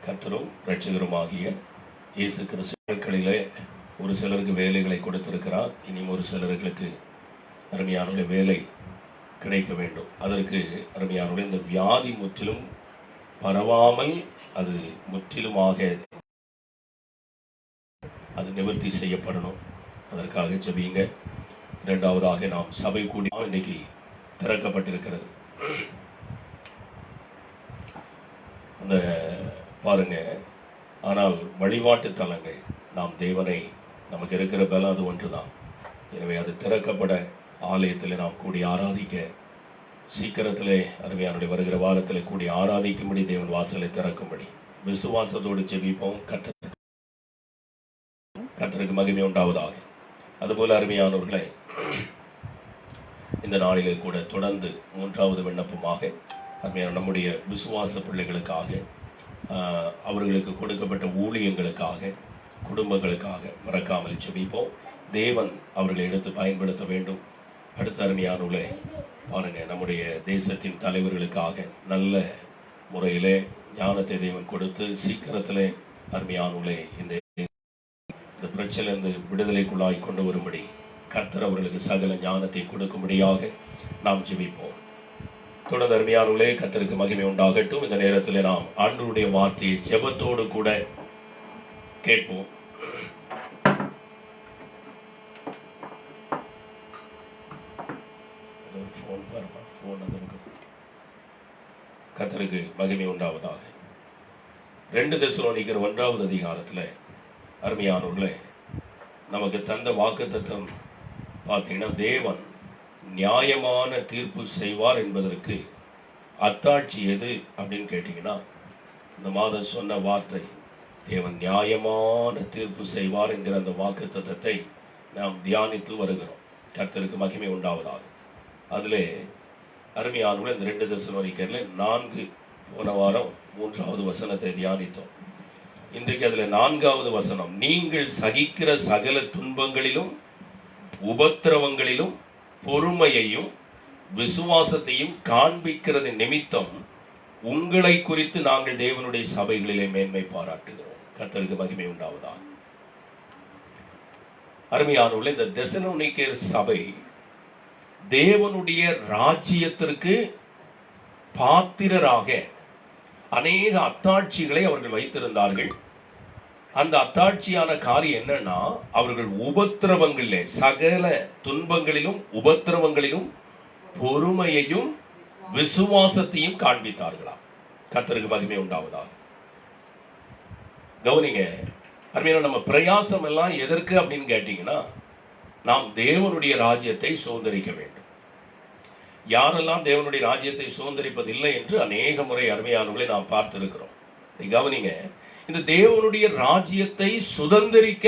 கர்த்தரும் இரட்சகருமாகிய இயேசு கிறிஸ்துக்களிலே ஒரு சிலருக்கு வேலைகளை கொடுத்திருக்கிறார். இனி ஒரு சிலர்களுக்கு அருமையான வேலை கிடைக்க வேண்டும். அதற்கு அருமையான இந்த வியாதி முற்றிலும் பரவாமல் அது முற்றிலுமாக அது நிவர்த்தி செய்யப்படணும். அதற்காக ஜெபிங்க. இரண்டாவதாக நாம் சபை கூடி இன்னைக்கு திறக்கப்பட்டிருக்கிறது. அந்த பாருங்க, ஆனால் வழிபாட்டு தலங்கள் நாம் தேவனை நமக்கு இருக்கிற பலம் அது ஒன்றுதான். எனவே அது திறக்கப்பட ஆலயத்தில் நாம் கூடி ஆராதிக்க சீக்கிரத்திலே அருமையானுடைய வருகிற வாரத்தில் கூடி ஆராதிக்கும்படி தேவன் வாசலை திறக்கும்படி விசுவாசத்தோடு ஜெபிப்போம். கர்த்தருக்கு மகிமை உண்டாவதாக. அதுபோல அருமையானவர்களை, இந்த நாளிலே கூட தொடர்ந்து மூன்றாவது விண்ணப்பமாக அருமையான நம்முடைய விசுவாச பிள்ளைகளுக்காக, அவர்களுக்கு கொடுக்கப்பட்ட ஊழியங்களுக்காக, குடும்பங்களுக்காக மறக்காமல் ஜெபிப்போம். தேவன் அவர்களை எடுத்து பயன்படுத்த வேண்டும். அடுத்த அருமையானவர்களே பாருங்க, நம்முடைய தேசத்தின் தலைவர்களுக்காக நல்ல முறையிலே ஞானத்தை தேவன் கொடுத்து சீக்கிரத்திலே அருமையானவர்களே இந்த பிரச்சனையிலிருந்து விடுதலைக்குள்ளாய் கொண்டு வரும்படி கர்த்தர் அவர்களுக்கு சகல ஞானத்தை கொடுக்கும்படியாக நாம் ஜெபிப்போம். தொடர்ந்து அருமையானவர்களே, கர்த்தருக்கு மகிமை உண்டாகட்டும். இந்த நேரத்தில் நாம் ஆண்டவருடைய வார்த்தையை ஜெபத்தோடு கூட கேட்போம். கர்த்தருக்கு மகிமை உண்டாவதாக. 2 தெசலோனிக்கர் 1வது அதிகாரத்தில் அருமையானவர்களே நமக்கு தந்த வாக்குத்தத்தம் பார்த்தீங்கன்னா, தேவன் நியாயமான தீர்ப்பு செய்வார் என்பதற்கு அத்தாட்சி எது அப்படின்னு கேட்டீங்கன்னா, இந்த மாதம் சொன்ன வார்த்தை தேவன் நியாயமான தீர்ப்பு செய்வார் என்கிற அந்த வாக்குத்தத்தத்தை நாம் தியானித்து வருகிறோம். கர்த்தருக்கு மகிமை உண்டாவதாக. அதிலே அருமையானவர்களே, இந்த 2 தெசலோனிக்கரில் 4 போன வாரம் 3வது வசனத்தை தியானித்தோம். இன்றைக்கு அதில் 4வது வசனம், நீங்கள் சகிக்கிற சகல துன்பங்களிலும் உபத்திரவங்களிலும் பொறுமையையும் விசுவாசத்தையும் காண்பிக்கிறது நிமித்தம் உங்களை குறித்து நாங்கள் தேவனுடைய சபைகளிலே மேன்மை பாராட்டுகிறோம். கர்த்தருக்கு மகிமை உண்டாவதாக. அருமையானவர்களே, இந்த தெசலோனிக்கேர் சபை தேவனுடைய ராஜ்யத்திற்கு பாத்திரராக அநேக அத்தாட்சிகளை அவர்கள் வைத்திருந்தார்கள். அந்த அத்தாட்சியான காரியம் என்னன்னா, அவர்கள் உபத்திரவங்களிலே சகல துன்பங்களிலும் உபத்திரவங்களிலும் பொறுமையையும் விசுவாசத்தையும் காண்பித்தார்களா. கர்த்தருக்கு மகிமை உண்டாவதாக. கவனிங்க, அருமையான நம்ம பிரயாசம் எல்லாம் எதற்கு அப்படின்னு கேட்டீங்கன்னா, நாம் தேவனுடைய ராஜ்யத்தை சுதந்திரிக்க வேண்டும். யாரெல்லாம் தேவனுடைய ராஜ்யத்தை சுதந்திரிப்பதில்லை என்று அநேக முறை அருமையானவர்களை நாம் பார்த்திருக்கிறோம். கவனிங்க, இந்த தேவனுடைய ராஜ்யத்தை சுதந்திரிக்க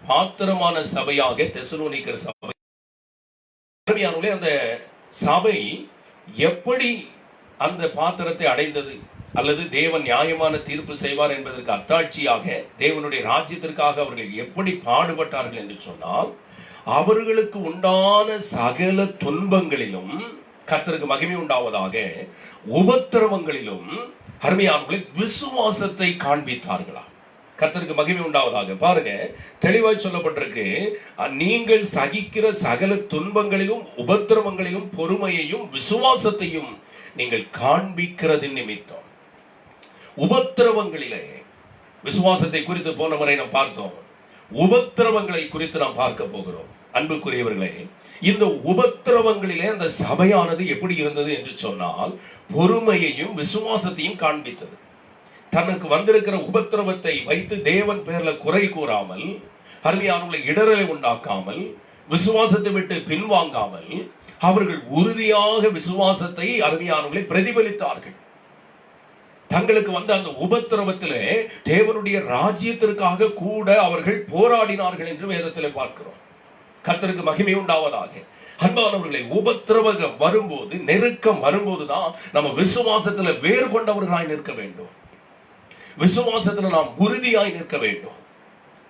பாத்திரமான சபையாக தெசலோனிக்கர் சபை. அருமையானவர்களே, அந்த சபை எப்படி அந்த பாத்திரத்தை அடைந்தது, அல்லது தேவன் நியாயமான தீர்ப்பு செய்வார் என்பதற்கு அத்தாட்சியாக தேவனுடைய ராஜ்யத்திற்காக அவர்கள் எப்படி பாடுபட்டார்கள் என்று சொன்னால், அவர்களுக்கு உண்டான சகல துன்பங்களிலும் கர்த்தருக்கு மகிமை உண்டாவதாக உபத்திரவங்களிலும் அருமையானவர்களை விசுவாசத்தை காண்பித்தார்களா. கர்த்தருக்கு மகிமை உண்டாவதாக. பாருங்க, தெளிவாய் சொல்லப்பட்டிருக்கு, நீங்கள் சகிக்கிற சகல துன்பங்களிலும் உபத்திரவங்களிலும் பொறுமையையும் விசுவாசத்தையும் நீங்கள் காண்பிக்கிறதின் நிமித்தம். உபத்திரவங்களிலே விசுவாசத்தை குறித்து போன முறை நாம் பார்த்தோம். உபத்திரவங்களை குறித்து நாம் பார்க்க போகிறோம். அன்புக்குரியவர்களே, இந்த உபத்திரவங்களிலே அந்த சபையானது எப்படி இருந்தது என்று சொன்னால், பொறுமையையும் விசுவாசத்தையும் காண்பித்தது. தனக்கு வந்திருக்கிற உபத்திரவத்தை வைத்து தேவன் பேர்ல குறை கூறாமல், அருமையானவர்களை இடரலை உண்டாக்காமல், விசுவாசத்தை விட்டு பின்வாங்காமல் அவர்கள் உறுதியாக விசுவாசத்தை அருமையானவர்களை பிரதிபலித்தார்கள். தங்களுக்கு வந்த அந்த உபத்திரவத்திலே தேவனுடைய ராஜ்யத்திற்காக கூட அவர்கள் போராடினார்கள் என்று வேதத்திலே பார்க்கிறோம். கர்த்தருக்கு மகிமை உண்டாவதாக. அன்பானவர்களை, உபத்திரவம் வரும்போது, நெருக்கம் வரும்போதுதான் நம்ம விசுவாசத்துல வேறு கொண்டவர்களாய் நிற்க வேண்டும். விசுவாசத்துல நாம் உறுதியாய் நிற்க வேண்டும்.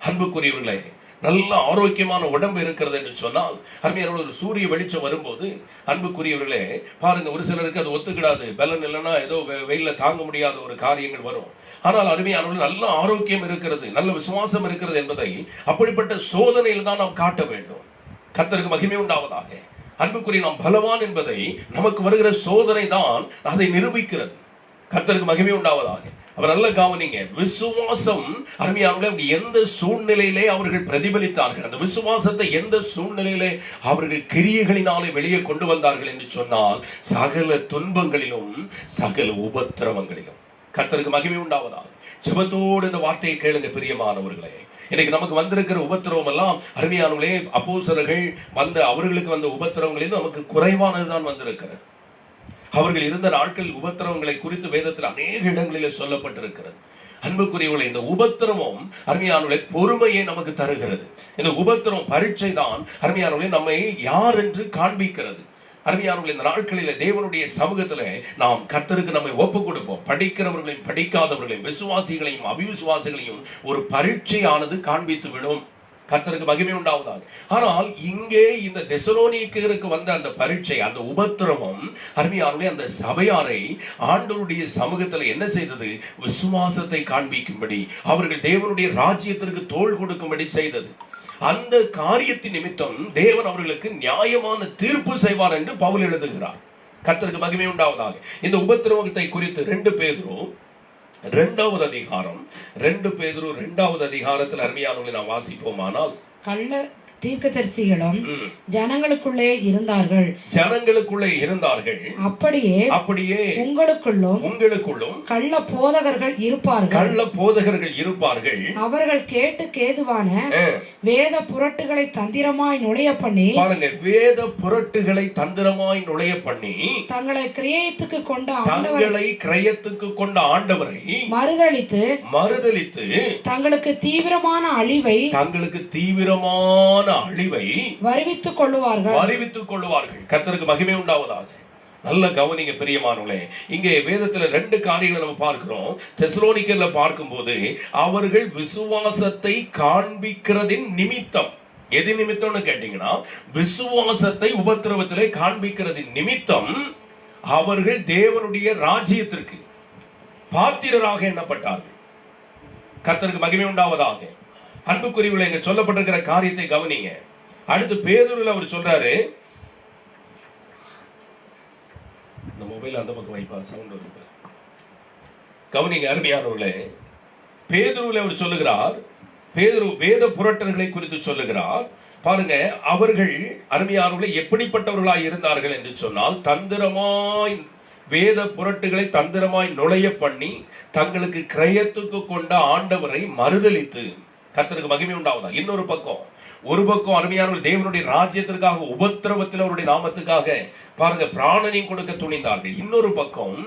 அன்புக்குரியவர்களே, நல்ல ஆரோக்கியமான உடம்பு இருக்கிறது என்று சொன்னால், அருமையான ஒரு சூரிய வெளிச்சம் வரும்போது அன்புக்குரியவர்களே பாருங்க, ஒரு சிலருக்கு அது ஒத்துக்கிடாது. பலன் இல்லைன்னா ஏதோ வெயில தாங்க முடியாத ஒரு காரியங்கள் வரும். ஆனால் அருமையானவர்கள் நல்ல ஆரோக்கியம் இருக்கிறது, நல்ல விசுவாசம் இருக்கிறது என்பதை அப்படிப்பட்ட சோதனையில் தான் நாம் காட்ட வேண்டும். கர்த்தருக்கு மகிமை உண்டாவதாக. அன்புக்குரிய நாம் பலவான் என்பதை நமக்கு வருகிற சோதனை தான் அதை நிரூபிக்கிறது. கர்த்தருக்கு மகிமை உண்டாவதாக. அவர் நல்ல கவனிங்க, விசுவாசம் அருமையானவர்களே எந்த சூழ்நிலையிலே அவர்கள் பிரதிபலித்தார்கள், அந்த விசுவாசத்தை எந்த சூழ்நிலையிலே அவர்கள் கிரியைகளினாலே வெளியே கொண்டு வந்தார்கள் என்று சொன்னால், சகல துன்பங்களிலும் சகல உபத்திரவங்களிலும். கர்த்தருக்கு மகிமை உண்டாவதாக. ஜெபத்தோடு இந்த வார்த்தையை கேளுங்க பிரியமானவர்களே. இன்னைக்கு நமக்கு வந்திருக்கிற உபத்திரவம் எல்லாம் அருமையானவர்களே, அப்போஸ்தலர்கள் வந்த அவர்களுக்கு வந்த உபத்திரவங்களில் நமக்கு குறைவானதுதான் வந்திருக்கிறது. அவர்கள் இருந்த நாட்களில் உபத்திரவங்களை குறித்து வேதத்தில் அநேக இடங்களிலே சொல்லப்பட்டிருக்கிறது. அன்புக்குரியவர்களே, இந்த உபத்திரமும் அருமையானவர்களே பொறுமையை நமக்கு தருகிறது. இந்த உபத்திரம் பரீட்சை தான் அருமையானவர்களே நம்மை யார் என்று காண்பிக்கிறது. அருமையானவர்களே, இந்த நாட்களில் தேவனுடைய சமூகத்தில் நாம் கர்த்தருக்கு நம்மை ஒப்பு கொடுப்போம். படிக்கிறவர்களையும் படிக்காதவர்களையும் விசுவாசிகளையும் அவிசுவாசிகளையும் ஒரு பரீட்சையானது காண்பித்து விடும். கர்த்தருக்கு மகிமை உண்டாவதாக. ஆனால் இங்கே இந்த தெசலோனிக்கேயருக்கு வந்த அந்த பரீட்சை, அந்த உபத்திரமும் அருமையானவர்களே அந்த சபையாரை ஆண்டவருடைய சமூகத்தில் என்ன செய்தது? விசுவாசத்தை காண்பிக்கும்படி, அவர்கள் தேவனுடைய ராஜ்யத்திற்கு தோள் கொடுக்கும்படி செய்தது. அந்த காரியத்தின் நிமித்தம் தேவன் அவர்களுக்கு நியாயமான தீர்ப்பு செய்வார் என்று பவுல் எழுதுகிறார். கர்த்தருக்கு மகிமை உண்டாவதாக. இந்த உபத்திரவத்தை குறித்து 2 பேதுரு 2வது அதிகாரம் 2 பேதுரு 2வது அதிகாரத்தில் அருமையானவர்களை நாம் வாசிப்போமானால், கள்ள தீர்க்கதரிசிகளும் ஜனங்களுக்குள்ளே இருந்தார்கள். அப்படியே உங்களுக்குள்ளும் கள்ள போதகர்கள் இருப்பார்கள். அவர்கள் கேட்டுக்கு ஏதுவான வேத புரட்டுகளை தந்திரமாய் நுழைய பண்ணி, பாருங்க, வேத புரட்டுகளை தந்திரமாய் நுழைய பண்ணி தங்களை கிரயத்துக்கு கொண்ட ஆண்டவரை மறுதலித்து தங்களுக்கு தீவிரமான அழிவை வருவித்துக் கொள்ளுவார்கள். கர்த்தருக்கு மகிமை உண்டாவதாக. நல்ல கவனிங்க பிரியமானவர்களே. இங்கே வேதத்தில் 2 காரியங்களை நம்ம பார்க்கிறோம். தெசலோனிக்கேயர்ல பார்க்கும்போது அவர்கள் விசுவாசத்தை காண்பிக்கிறதின் நிமித்தம், எது நிமித்தம்னு கேட்டீங்கன்னா, விசுவாசத்தை உபத்திரவத்திலே காண்பிக்கிறதின் நிமித்தம் அவர்கள் தேவனுடைய ராஜ்யத்திற்கு பாத்திரராக எண்ணப்பட்டார்கள். கர்த்தருக்கு மகிமை உண்டாவதாக. அன்புக்குரியவர்களே, இங்க சொல்லப்பட்டிருக்கிற காரியத்தை கவனிங்க. அடுத்து பேதுருல அவர் சொல்றாரு, இந்த மொபைல் அந்த பக்கம் வைப்பா, சவுண்ட் வருது. கவனிங்க அருமையானவர்களே, பேதுருல அவர் சொல்லுகிறார், பேதுரு வேத புரட்டர்களை குறித்து சொல்லுகிறார். பாருங்க, அவர்கள் அருமையானவர்களே எப்படிப்பட்டவர்களாய் இருந்தார்கள் என்று சொன்னால், தந்திரமாய் வேத புரட்டுகளை தந்திரமாய் நுழைய பண்ணி தங்களுக்கு கிரயத்துக்கு கொண்ட ஆண்டவரை மறுதலித்து. கர்த்தருக்கு மகிமை உண்டாவதா. இன்னொரு பக்கம், ஒரு பக்கம் அருமையானவர்கள் தேவனுடைய ராஜ்யத்திற்காக உபத்திரவத்தில் அவருடைய நாமத்துக்காக பாருங்க பிராணனையும் கொடுக்க துணிந்தார்கள். இன்னொரு பக்கம்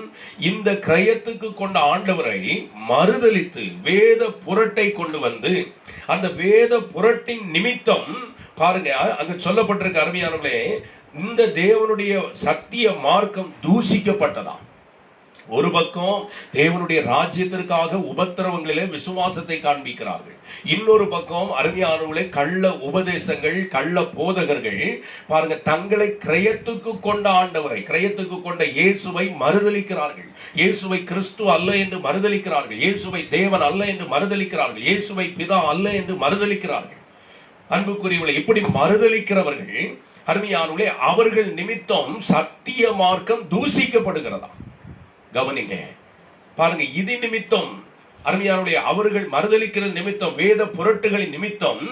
இந்த கிரயத்துக்கு கொண்ட ஆண்டவரை மறுதலித்து வேத புரட்டை கொண்டு வந்து, அந்த வேத புரட்டின் நிமித்தம் பாருங்க அங்க சொல்லப்பட்டிருக்க அருமையானவர்களே, இந்த தேவனுடைய சத்திய மார்க்கம் தூஷிக்கப்பட்டதாம். ஒரு பக்கம் தேவனுடைய ராஜ்யத்திற்காக உபத்திரவங்களிலே விசுவாசத்தை காண்பிக்கிறார்கள். இன்னொரு பக்கம் அருமையானவர்களே கள்ள உபதேசங்கள், கள்ள போதகர்கள் பாருங்க தங்களை கிரயத்துக்கு கொண்ட ஆண்டவரை, கிரயத்துக்கு கொண்ட இயேசுவை மறுதலிக்கிறார்கள். இயேசுவை கிறிஸ்து அல்ல என்று மறுதலிக்கிறார்கள். இயேசுவை தேவன் அல்ல என்று மறுதலிக்கிறார்கள். இயேசுவை பிதா அல்ல என்று மறுதலிக்கிறார்கள். அன்புக்குரியவர்களை, இப்படி மறுதலிக்கிறவர்கள் அருமையானவர்களே அவர்கள் நிமித்தம் சத்திய மார்க்கம் தூஷிக்கப்படுகிறதா. கவனிங்க பாருங்க, இது நிமித்தம் அருமையானவர்களே அவர்கள் மறுதலிக்கிற நிமித்தம், வேத புரட்டுகளின் நிமித்தம்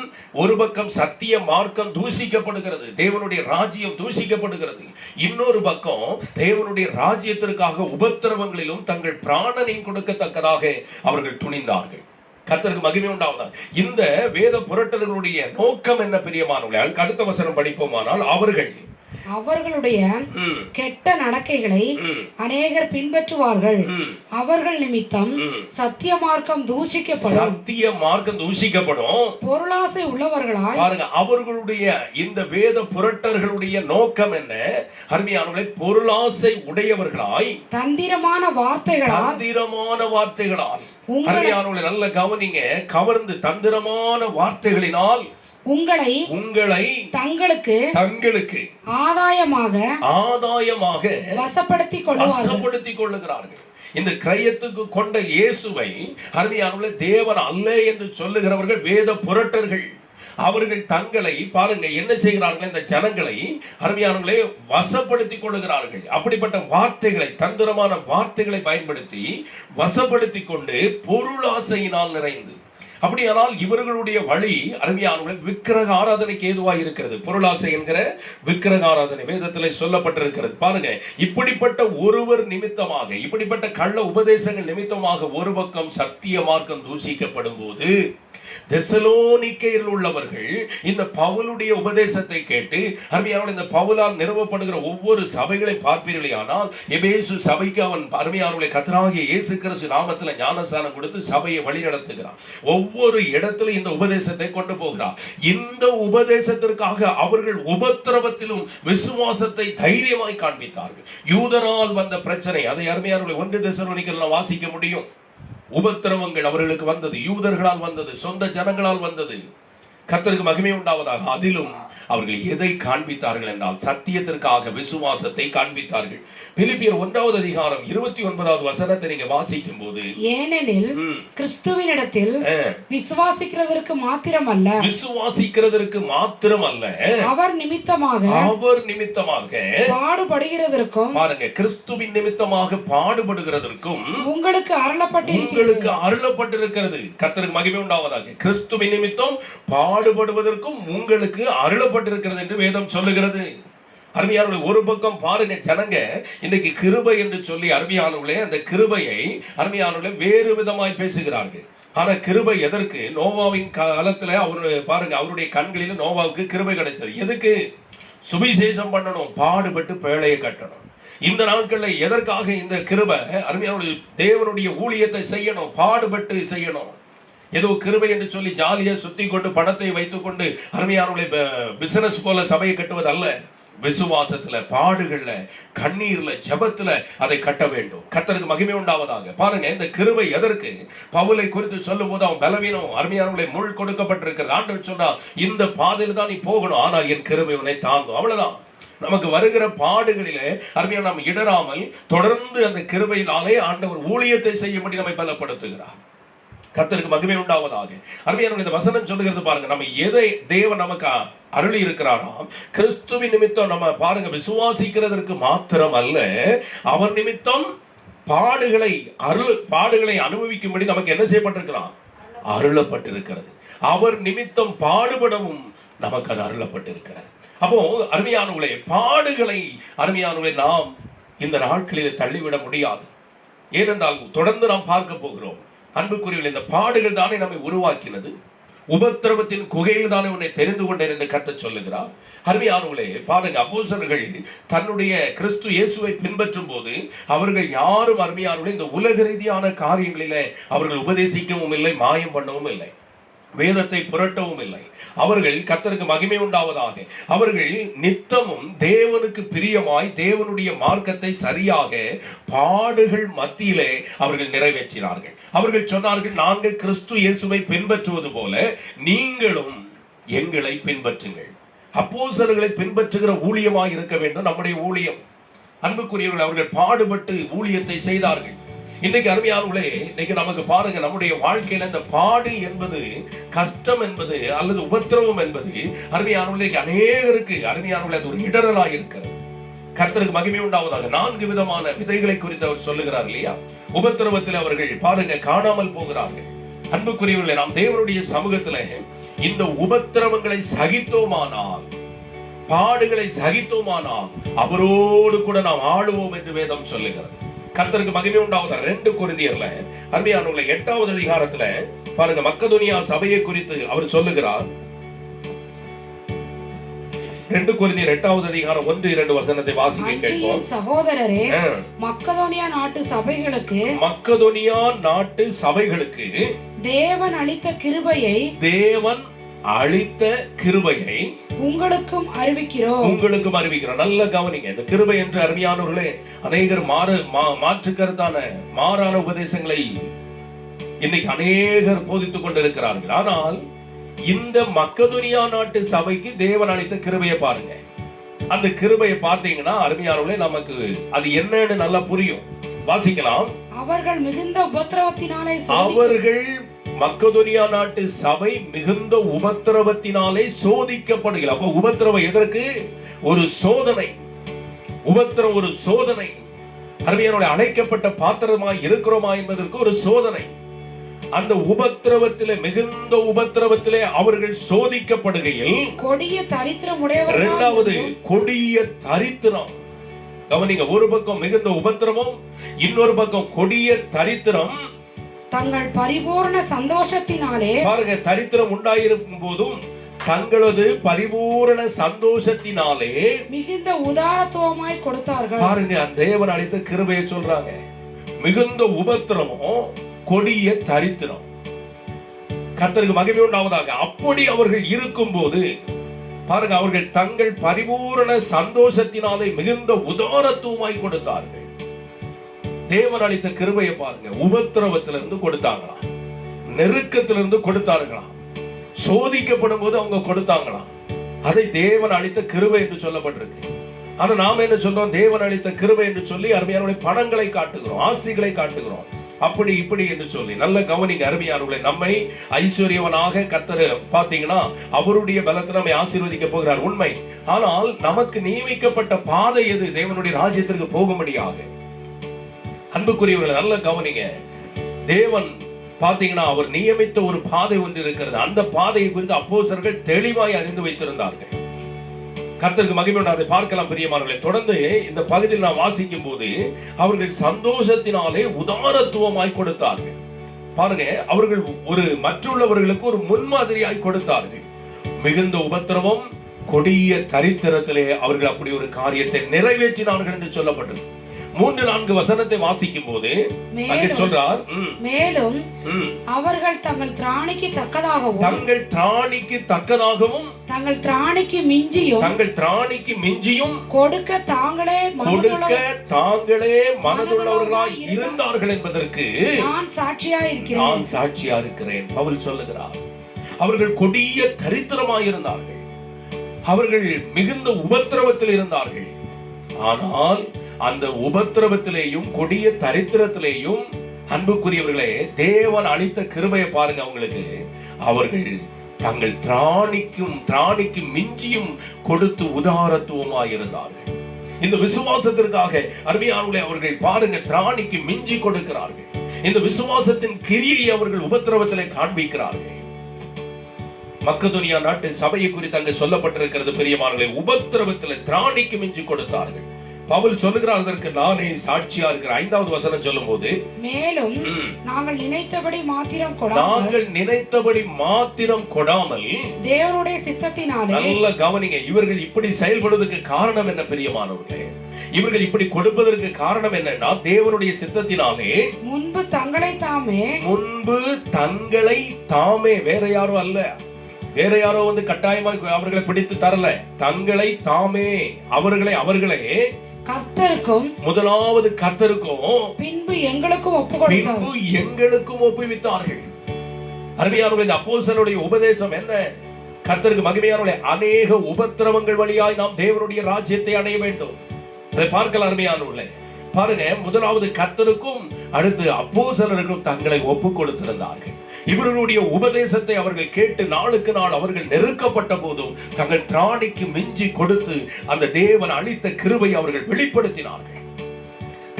ஒரு பக்கம் சத்திய மார்க்கம் தூஷிக்கப்படுகிறது, தேவனுடைய ராஜ்யம் தூஷிக்கப்படுகிறது. இன்னொரு பக்கம் தேவனுடைய ராஜ்யத்திற்காக உபத்திரவங்களிலும் தங்கள் பிராணனை கொடுக்கத்தக்கதாக அவர்கள் துணிந்தார்கள். கர்த்தருக்கு மகிமை உண்டாவதா. இந்த வேத புரட்டர்களுடைய நோக்கம் என்ன பிரியமானவர்களே? அடுத்த வசனம் படிப்போமானால், அவர்களுடைய கெட்ட நடக்கைகளை அநேகர் பின்பற்றுவார்கள். அவர்கள் நிமித்தம் சத்திய மார்க்கம் தூஷிக்கப்படும். பொருளாசை உள்ளவர்களாய் பாருங்க, அவர்களுடைய இந்த வேத புரட்டர்களுடைய நோக்கம் என்ன? அருமையானவர்களே, பொருளாசை உடையவர்களாய் தந்திரமான வார்த்தைகளால் அருமையானவர்களே நல்ல கவனிங்க, கவர்ந்து தந்திரமான வார்த்தைகளினால் உங்களை தங்களுக்கு ஆதாயமாக வசப்படுத்திக் கொள்ளுகிறார்கள். இந்த கிரயத்துக்கு கொண்ட இயேசுவை அருமையானவர்களே தேவன் அல்ல என்று சொல்லுகிறவர்கள் வேத புரட்டர்கள். அவர்கள் தங்களை பாருங்க என்ன செய்கிறார்கள், இந்த ஜனங்களை அருமையானவர்களே வசப்படுத்திக் கொள்ளுகிறார்கள். அப்படிப்பட்ட வார்த்தைகளை, தந்திரமான வார்த்தைகளை பயன்படுத்தி வசப்படுத்திக் கொண்டு பொருளாசையினால் நிறைந்து, அப்படியானால் இவர்களுடைய வழி அருமையானவர்களே விக்கிரக ஆராதனைக்கு ஏதுவாக இருக்கிறது. பொருளாசை என்கிற விக்கிரக ஆராதனை வேதத்திலே சொல்லப்பட்டிருக்கிறது. பாருங்க, இப்படிப்பட்ட ஒருவர் நிமித்தமாக, இப்படிப்பட்ட கள்ள உபதேசங்கள் நிமித்தமாக ஒரு பக்கம் சத்திய மார்க்கம் தூஷிக்கப்படும் போது தெசலோனிக்கேயில் உள்ளவர்கள் இந்த பவுலுடைய உபதேசத்தை கேட்டு அருமையானவர்களே இந்த பவுலால் நிறுவப்படுகிற ஒவ்வொரு சபைகளை பார்ப்பீர்களே, ஆனால் எபேசு சபைக்கு அவன் அருமையானவர்களே கர்த்தராகிய இயேசு கிறிஸ்து நாமத்தில் ஞானஸ்நானம் கொடுத்து சபையை வழி நடத்துகிறான். ஒவ்வொரு இடத்திலும் இந்த உபதேசத்தை கொண்டு போகிறார். இந்த உபதேசத்திற்காக அவர்கள் உபத்திரவத்திலும் விசுவாசத்தை தைரியமாய் காண்பித்தார்கள். யூதரால் வந்த பிரச்சனை, அதை அருமையானவர்களே 1 தெசலோனிக்கேயில் வாசிக்க முடியும். உபத்திரவங்கள் அவர்களுக்கு வந்தது, யூதர்களால் வந்தது, சொந்த ஜனங்களால் வந்தது. கர்த்தருக்கு மகிமை உண்டாவதாக. அதிலும் அவர்கள் எதை காண்பித்தார்கள் என்றால் சத்தியத்திற்காக விசுவாசத்தை காண்பித்தார்கள். பிலிப்பியர் 1வது அதிகாரம் 29வது வசனத்தை நீங்க வாசிக்கும் போது, ஏனெனில் கிறிஸ்துவினிடத்தில் விசுவாசிக்கிறதற்கு மாத்திரமல்ல அவர் நிமித்தமாக பாடுபடுகிறதற்கும், பாருங்க, கிறிஸ்துவின் நிமித்தமாக பாடுபடுகிறதற்கும் உங்களுக்கு அருளப்பட்டிருக்கிறது. கர்த்தருக்கு மகிமை உண்டாவதாக. கிறிஸ்துவின் நிமித்தம் பாடுபடுவதற்கும் உங்களுக்கு அருளப்பட்டிருக்கிறது என்று வேதம் சொல்லுகிறது. அருமையானவர்களே, ஒரு பக்கம் பாருங்க, ஜனங்க இன்னைக்கு கிருபை என்று சொல்லி அருமையானவர்களே அந்த கிருபையை அருமையானவர்களே வேறு விதமாய் பேசுகிறார்கள். ஆனா கிருபை எதற்கு? நோவாவின் காலத்துல அவரு பாருங்க, அவருடைய கண்களில் நோவாவுக்கு கிருபை கிடைச்சது. எதுக்கு? சுவிசேஷம் பண்ணணும், பாடுபட்டு பேழையை கட்டணும். இந்த நாட்கள்ல எதற்காக இந்த கிருபை? அருமையானவர்களே, தேவனுடைய ஊழியத்தை செய்யணும், பாடுபட்டு செய்யணும். ஏதோ கிருபை என்று சொல்லி ஜாலியா சுத்தி கொண்டு பணத்தை வைத்துக் கொண்டு அருமையானவர்களே பிசினஸ் போல சபையை கட்டுவது அல்ல. விசுவாசத்துல, பாடுகள்ல, கண்ணீர்ல, ஜெபத்துல அதை கட்ட வேண்டும். கர்த்தருக்கு மகிமை உண்டாவதாக. பாருங்க, இந்த கிருபை எதற்கு? பவுலை குறித்து சொல்லும் போது அவன் பலவீனம், அருமையானவர்களே முள் கொடுக்கப்பட்டிருக்கிறது. ஆண்டவர் சொன்னா இந்த பாதையில் தான் நீ போகணும், ஆனா என் கிருபை உன்னை தாங்கும். அவ்வளவுதான். நமக்கு வருகிற பாடுகளிலே அருமையா நாம் இடராமல் தொடர்ந்து அந்த கிருபையினாலே ஆண்டவர் ஊழியத்தை செய்யும்படி நம்மை பலப்படுத்துகிறார். கர்த்தருக்கு மகிமை உண்டாவதாக. அருமையானவர்களே, இந்த வசனம் சொல்லுகிறது பாருங்க, நம்ம எதை தேவன் நமக்கு அருளி இருக்கிறாராம், கிறிஸ்துவின் நிமித்தம் நம்ம பாருங்க விசுவாசிக்கிறதற்கு மாத்திரம் அல்ல, அவர் நிமித்தம் பாடுகளை அனுபவிக்கும்படி நமக்கு என்ன செய்யப்பட்டிருக்கிறார்? அருளப்பட்டிருக்கிறது. அவர் நிமித்தம் பாடுபடவும் நமக்கு அது அருளப்பட்டிருக்கிறது. அப்போ அருமையானவர்களே, பாடுகளை அருமையானவர்களே நாம் இந்த நாட்களில் தள்ளிவிட முடியாது. ஏனென்றால் தொடர்ந்து நாம் பார்க்க போகிறோம். அன்புக்குரியவர்களே, இந்த பாடுகள் தானே நம்மை உருவாக்கினது. உபத்திரவத்தின் குகையில் தானே உன்னை தெரிந்து கொண்டேன் என்று கர்த்தர் சொல்லுகிறார். அருமையானவர்களே, பாருங்க, அப்போஸ்தலர்கள் தன்னுடைய கிறிஸ்து இயேசுவை பின்பற்றும் போது அவர்கள் யாரும் அருமையானவர்களே இந்த உலக ரீதியான காரியங்களிலே அவர்கள் உபதேசிக்கவும் இல்லை, மாயம் பண்ணவும் இல்லை, வேதத்தை புரட்டவும் இல்லை. அவர்கள் கர்த்தருக்கு மகிமை உண்டாவதாக அவர்கள் நித்தமும் தேவனுக்கு பிரியமாய் தேவனுடைய மார்க்கத்தை சரியாக பாடுகள் மத்தியிலே அவர்கள் நிறைவேற்றினார்கள். அவர்கள் சொன்னார்கள், நாங்கள் கிறிஸ்து இயேசுவை பின்பற்றுவது போல நீங்களும் எங்களை பின்பற்றுங்கள். அப்போஸ்தலர்களை பின்பற்றுகிற ஊழியமாய் இருக்க வேண்டும் நம்முடைய ஊழியம். அன்புக்குரியவர்கள், அவர்கள் பாடுபட்டு ஊழியத்தை செய்தார்கள். இன்னைக்கு அருமையானவர்களே, இன்னைக்கு நமக்கு பாருங்க, நம்முடைய வாழ்க்கையில இந்த பாடு என்பது, கஷ்டம் என்பது அல்லது உபத்திரவம் என்பது அருமையானவர்களே அநேகருக்கு அருமையானவர்களே அது ஒரு இடரலாக இருக்கிறது. கர்த்தருக்கு மகிமை உண்டாவதாக. 4 விதமான விதைகளை குறித்து அவர் சொல்லுகிறார் இல்லையா? உபத்திரவத்தில் அவர்கள் பாருங்க காணாமல் போகிறார்கள். அன்புக்குரியவர்களே, நாம் தேவனுடைய சமூகத்தில் இந்த உபத்திரவங்களை சகித்தோமானால், பாடுகளை சகித்தோமானால் அவரோடு கூட நாம் ஆளுவோம் என்று வேதம் சொல்லுகிறது. கர்த்தருக்கு மகிமை உண்டாவதா. 2 கொரிந்தியர்ல அருமையானவர்களே 8வது அதிகாரத்துல பாருங்க, மக்கதோனியா சபையை குறித்து அவர் சொல்லுகிறார். 2 கொரிந்தியர் 8வது அதிகாரம் 1-2 வசனத்தை வாசிக்க கேட்போம். சகோதரரே, மக்கதோனியா நாட்டு சபைகளுக்கு தேவன் அளித்த கிருபையை உங்களுக்கும் அறிவிக்கிறோம். நல்ல கவனிங்க. இந்த கிருபை என்று அருமையானவர்களே அநேகர் மாற்று கருத்தான மாறான உபதேசங்களை இன்னைக்கு அநேகர் போதித்துக் கொண்டிருக்கிறார்கள். ஆனால் இந்த மக்கதுனியா நாட்டு சபைக்கு தேவன் அளித்த கிருபையை பாருங்க. அந்த கிருபையை பார்த்தீங்கன்னா அருமையானவர்களே, நமக்கு அது என்னன்னு நல்லா புரியும். வாசிக்கலாம். அவர்கள் மிகுந்த உபத்திரவத்தினாலே அவர்கள் மக்கதுனியா நாட்டு சபை மிகுந்த உபத்திரவத்தினாலே சோதிக்கப்படுகிறார். அப்ப உபத்திரவம் எதற்கு? ஒரு சோதனை. உபத்திரம் ஒரு சோதனை. அருமையானவர்களே, அழைக்கப்பட்ட பாத்திரமாய் இருக்கிறோமா என்பதற்கு ஒரு சோதனை. அந்த உபத்திரவத்திலே, மிகுந்த உபத்திரவத்திலே அவர்கள் சோதிக்கப்படுகையில் கொடிய தரித்திரம் உடையவர்கள். இரண்டாவது கொடிய தரித்திரம். கவனிங்க, ஒரு பக்கம் மிகுந்த உபத்திரமும், இன்னொரு பக்கம் கொடிய தரித்திரம். தங்கள் பரிபூர்ண சந்தோஷத்தினாலே பாருங்க, தரித்திரம் உண்டாயிருக்கும் போதும் தங்களது பரிபூரண சந்தோஷத்தினாலே மிகுந்த உதாரத்துவமாய் கொடுத்தார்கள். பாருங்க, அந்த தேவன் அளித்த கிருபையை சொல்றாங்க. மிகுந்த உபத்திரமும் கொடிய தரித்திரம். கர்த்தருக்கு மகிமை உண்டாவதாக. அப்படி அவர்கள் இருக்கும் போது பாருங்க, அவர்கள் தங்கள் பரிபூரண சந்தோஷத்தினாலே மிகுந்த உதாரத்துவமாய் கொடுத்தார்கள். தேவன் அளித்த கிருபையை பாருங்க. உபத்திரவத்திலிருந்து கொடுத்தாங்களாம், நெருக்கத்திலிருந்து கொடுத்தார்களாம், சோதிக்கப்படும் போது அவங்க கொடுத்தாங்களாம். அதை தேவன் அளித்த கிருபை என்று சொல்லப்பட்டிருக்கு. ஆனா நாம என்ன சொல்றோம்? தேவன் அளித்த கிருபை என்று சொல்லி அருமையான பணங்களை காட்டுகிறோம், ஆசைகளை காட்டுகிறோம், அப்படி இப்படி என்று சொல்லி. நல்ல கவனிங்க அருமையானவர்களே, நம்மை ஐஸ்வர்யவனாக கர்த்தர் பாத்தீங்கன்னா அவருடைய பலத்தை நம்மை ஆசீர்வதிக்க போகிறார், உண்மை. ஆனால் நமக்கு நியமிக்கப்பட்ட பாதை எது? தேவனுடைய ராஜ்யத்திற்கு போகும்படியாக. அன்புக்குரியவர்கள் நல்ல கவனிங்க. தேவன் பாத்தீங்கன்னா அவர் நியமித்த ஒரு பாதை ஒன்று இருக்கிறது. அந்த பாதையை குறித்து அப்போஸ்தலர்கள் தெளிவாய் அறிந்து வைத்திருந்தார்கள். கர்த்தருக்கு மகிமை உண்டாவதை பார்க்கலாம் பிரியமானவர்களே. தொடர்ந்து இந்த பகுதியில் நாம் வாசிக்கும் போது அவர்கள் சந்தோஷத்தினாலே உதாரத்துவமாய் கொடுத்தார்கள். பாருங்க, அவர்கள் ஒரு மற்றுள்ளவர்களுக்கு ஒரு முன்மாதிரியாய் கொடுத்தார்கள். மிகுந்த உபத்திரவம், கொடிய தரித்திரத்திலே அவர்கள் அப்படி ஒரு காரியத்தை நிறைவேற்றினார்கள் என்று சொல்லப்பட்டது. 3-4 வசனத்தை வாசிக்கும் போது அங்கே சொல்றார், மேலும் அவர்கள் தங்கள் திராணிக்கு தக்கதாகவும் தங்கள் திராணிக்கு தக்கதாகவும் தங்கள் திராணிக்கு மிஞ்சியும் கொடுக்க தாங்களே மனதுள்ளவர்களாய் இருந்தார்கள் என்பதற்கு நான் சாட்சியா இருக்கிறேன். பவுல் சொல்லுகிறார், அவர்கள் கொடிய தரித்திரமாய் இருந்தார்கள், அவர்கள் மிகுந்த உபத்திரவத்தில் இருந்தார்கள். ஆனால் அந்த உபத்திரவத்திலேயும் கொடிய தரித்திரத்திலேயும் அன்புக்குரியவர்களே, தேவன் அளித்த கிருபையை பாருங்க. அவங்களுக்கு அவர்கள் தங்கள் திராணிக்கு மிஞ்சியும் கொடுத்து உதாரத்துவமாய் இருந்தார்கள். இந்த விசுவாசத்திற்காக அருமையானவர்களே, அவர்கள் பாருங்க திராணிக்கு மிஞ்சி கொடுக்கிறார்கள். இந்த விசுவாசத்தின் கிரியை அவர்கள் உபத்திரவத்திலே காண்பிக்கிறார்கள். மக்கதுனியா நாட்டு சபையை குறித்து அங்கு சொல்லப்பட்டிருக்கிறது பிரியமானவர்களே. உபத்திரவத்திலே திராணிக்கு மிஞ்சி கொடுத்தார்கள். பவுல் சொல்லுகிறார், அதற்கு நானே சாட்சியா இருக்கிற. 5வது வசனம் சொல்லும் போது, மேலும் நாங்கள் நினைத்தபடி மாத்திரம் கொடாமல் தேவனுடைய சித்தத்தினாலே. நல்ல கவனிங்க, இவர்கள் இப்படி செயல்படுவதற்கு காரணம் என்ன பிரியமானவர்களே? இவர்கள் இப்படி கொடுப்பதற்கு காரணம் என்னன்னா, தேவனுடைய சித்தத்தினாலே முன்பு தங்களை தாமே, வேற யாரும் அல்ல, வேற யாரோ வந்து கட்டாயமாக அவர்களை பிடித்து தரல, தங்களை தாமே, அவர்களே கர்த்தருக்கும், முதலாவது கர்த்தருக்கும், பின்பு எங்களுக்கும் ஒப்புவித்தார்கள். அருமையானவர்களே, அப்போஸ்தலருடைய உபதேசம் என்ன? கர்த்தருக்கு மகிமையானவர்களே, அநேக உபத்திரவங்கள் வழியாய் நாம் தேவனுடைய ராஜ்யத்தை அடைய வேண்டும். அதை பார்க்கலாம் அருமையானவர்களே. பாருங்க, முதலாவது கர்த்தருக்கும் அடுத்து அப்போஸ்தலருக்கும் தங்களை ஒப்பு கொடுத்திருந்தார்கள். இவர்களுடைய உபதேசத்தை அவர்கள் கேட்டு நாளுக்கு நாள் அவர்கள் நெருக்கப்பட்ட போதும் தங்கள் திராணிக்கு மிஞ்சி கொடுத்து அந்த தேவன் அளித்த கிருபை அவர்கள் வெளிப்படுத்தினார்கள்.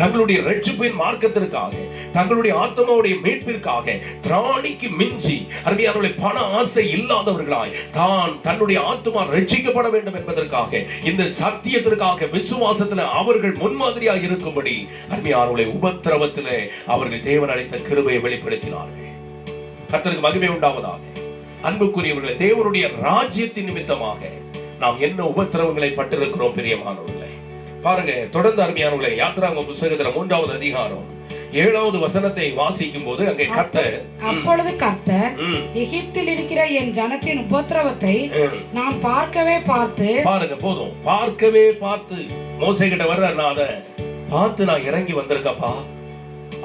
தங்களுடைய ரட்சிப்பின் மார்க்கத்திற்காக, தங்களுடைய ஆத்மாவுடைய மீட்பிற்காக திராணிக்கு மிஞ்சி அருமையானவர்களே, பண ஆசை இல்லாதவர்களாய் தன்னுடைய ஆத்மா ரட்சிக்கப்பட வேண்டும் என்பதற்காக, இந்த சத்தியத்திற்காக விசுவாசத்தில் அவர்கள் முன்மாதிரியாக இருக்கும்படி அருமையானவர்களே, உபத்திரவத்தில் அவர்கள் தேவன் அளித்த கிருபையை வெளிப்படுத்தினார்கள். கர்த்தருக்கு மகிமை உண்டாவதாக. அன்புக்குரியவர்களே, தேவனுடைய ராஜ்யத்தின் நிமித்தமாக நாம் என்ன உபத்திரவங்களை பட்டிருக்கிறோம் பிரியமானவர்களே. பாருங்க, தொடர்ந்து அருமையானவர்களே, யாத்திராகம புத்தகத்துல 3வது அதிகாரம் 7வது வசனத்தை வாசிக்கும் போது அங்கே கர்த்தர், அப்பொழுது கர்த்தர் எகிப்தில் இருக்கிற என் ஜனத்தின் உபத்திரவத்தை நான் பாருங்க, போதும், பார்க்கவே பார்த்து மோசே கிட்ட வர்ற, நான் அதை பார்த்து நான் இறங்கி வந்திருக்கப்பா,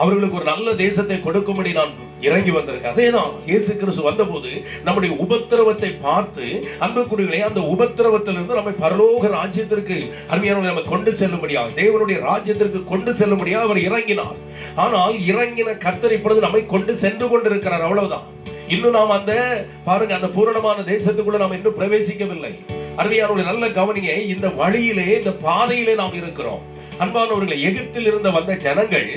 அவர்களுக்கு ஒரு நல்ல தேசத்தை கொடுக்கும்படி நான் இறங்கி வந்திருக்கு. அதேதான் இயேசு கிறிஸ்து வந்தபோது நம்முடைய உபத்திரவத்தை பார்த்து அன்புக்குரியவர்களே, அந்த உபத்திரவத்திலிருந்து நம்மை பரலோக ராஜ்யத்திற்கு அருமையானவர்களை நம்ம கொண்டு செல்லும்படியாக, தேவனுடைய ராஜ்யத்திற்கு கொண்டு செல்லும்படியாக அவர் இறங்கினார். ஆனால் இறங்கின கர்த்தர் இப்பொழுது நம்மை கொண்டு சென்று கொண்டிருக்கிறார். அவ்வளவுதான். இன்னும் நாம் அந்த பாருங்க, அந்த பூரணமான தேசத்துக்குள்ள நாம் இன்னும் பிரவேசிக்கவில்லை. அருமையானவர்களை நல்ல கவனிங்க. இந்த வழியிலே, இந்த பாதையிலே நாம் இருக்கிறோம். அன்பானவர்களை, எகிப்தில் இருந்த வந்த ஜனங்கள்